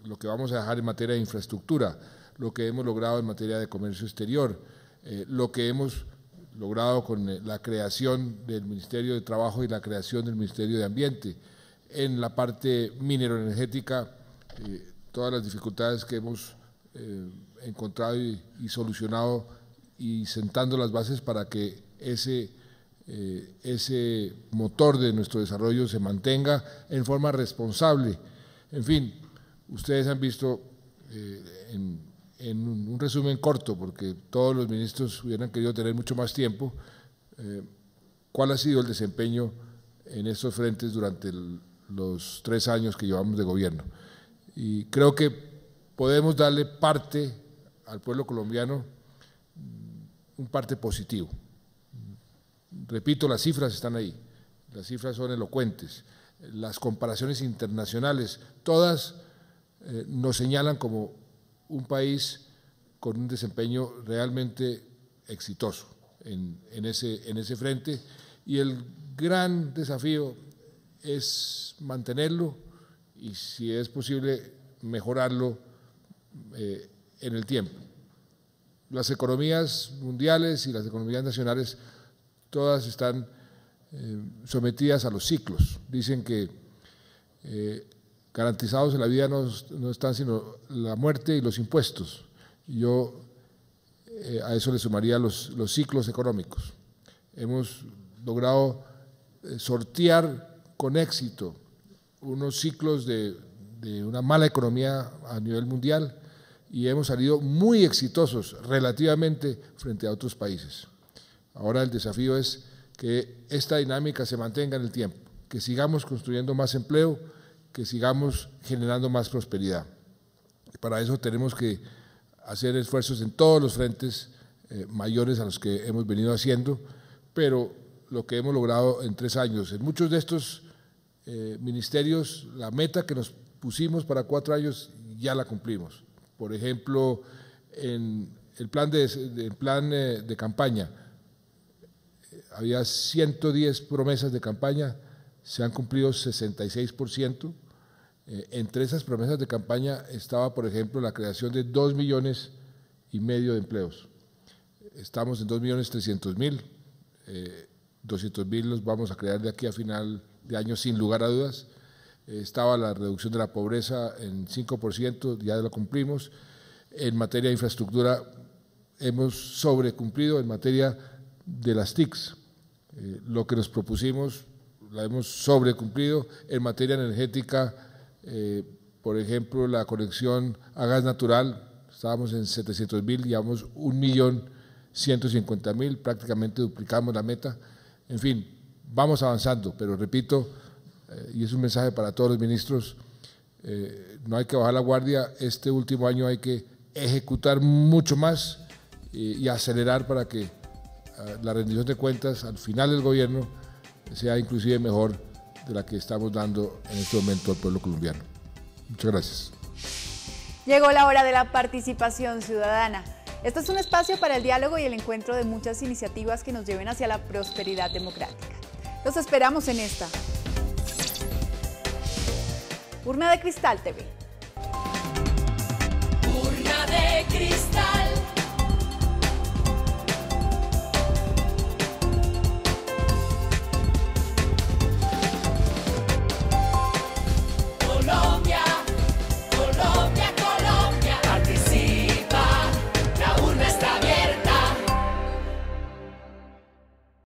Lo que vamos a dejar en materia de infraestructura, lo que hemos logrado en materia de comercio exterior, lo que hemos logrado con la creación del Ministerio de Trabajo y la creación del Ministerio de Ambiente. En la parte mineroenergética, todas las dificultades que hemos encontrado y solucionado, y sentando las bases para que ese motor de nuestro desarrollo se mantenga en forma responsable. En fin, ustedes han visto en un resumen corto, porque todos los ministros hubieran querido tener mucho más tiempo, cuál ha sido el desempeño en estos frentes durante los 3 años que llevamos de gobierno. Y creo que podemos darle parte al pueblo colombiano, un parte positivo. Repito, las cifras están ahí, las cifras son elocuentes, las comparaciones internacionales, todas nos señalan como un país con un desempeño realmente exitoso en ese frente, y el gran desafío es mantenerlo y, si es posible, mejorarlo en el tiempo. Las economías mundiales y las economías nacionales todas están sometidas a los ciclos. Dicen que garantizados en la vida no están sino la muerte y los impuestos. Yo a eso le sumaría los ciclos económicos. Hemos logrado sortear con éxito unos ciclos de una mala economía a nivel mundial, y hemos salido muy exitosos relativamente frente a otros países. Ahora el desafío es que esta dinámica se mantenga en el tiempo, que sigamos construyendo más empleo, que sigamos generando más prosperidad. Para eso tenemos que hacer esfuerzos en todos los frentes mayores a los que hemos venido haciendo, pero lo que hemos logrado en 3 años, en muchos de estos ministerios, la meta que nos pusimos para 4 años ya la cumplimos. Por ejemplo, en el plan de campaña, había 110 promesas de campaña, se han cumplido 66%. Entre esas promesas de campaña estaba, por ejemplo, la creación de 2,5 millones de empleos. Estamos en 2,300,000, 200,000 los vamos a crear de aquí a final de año sin lugar a dudas. Estaba la reducción de la pobreza en 5%, ya lo cumplimos. En materia de infraestructura hemos sobrecumplido en materia de las TICs. Lo que nos propusimos la hemos sobrecumplido. En materia energética, por ejemplo, la conexión a gas natural, estábamos en 700,000, llevamos 1,150,000, prácticamente duplicamos la meta. En fin, vamos avanzando, pero repito, y es un mensaje para todos los ministros, no hay que bajar la guardia. Este último año hay que ejecutar mucho más y acelerar para que la rendición de cuentas al final del gobierno sea inclusive mejor de la que estamos dando en este momento al pueblo colombiano. Muchas gracias. Llegó la hora de la participación ciudadana. Este es un espacio para el diálogo y el encuentro de muchas iniciativas que nos lleven hacia la prosperidad democrática. Los esperamos en esta Urna de Cristal TV.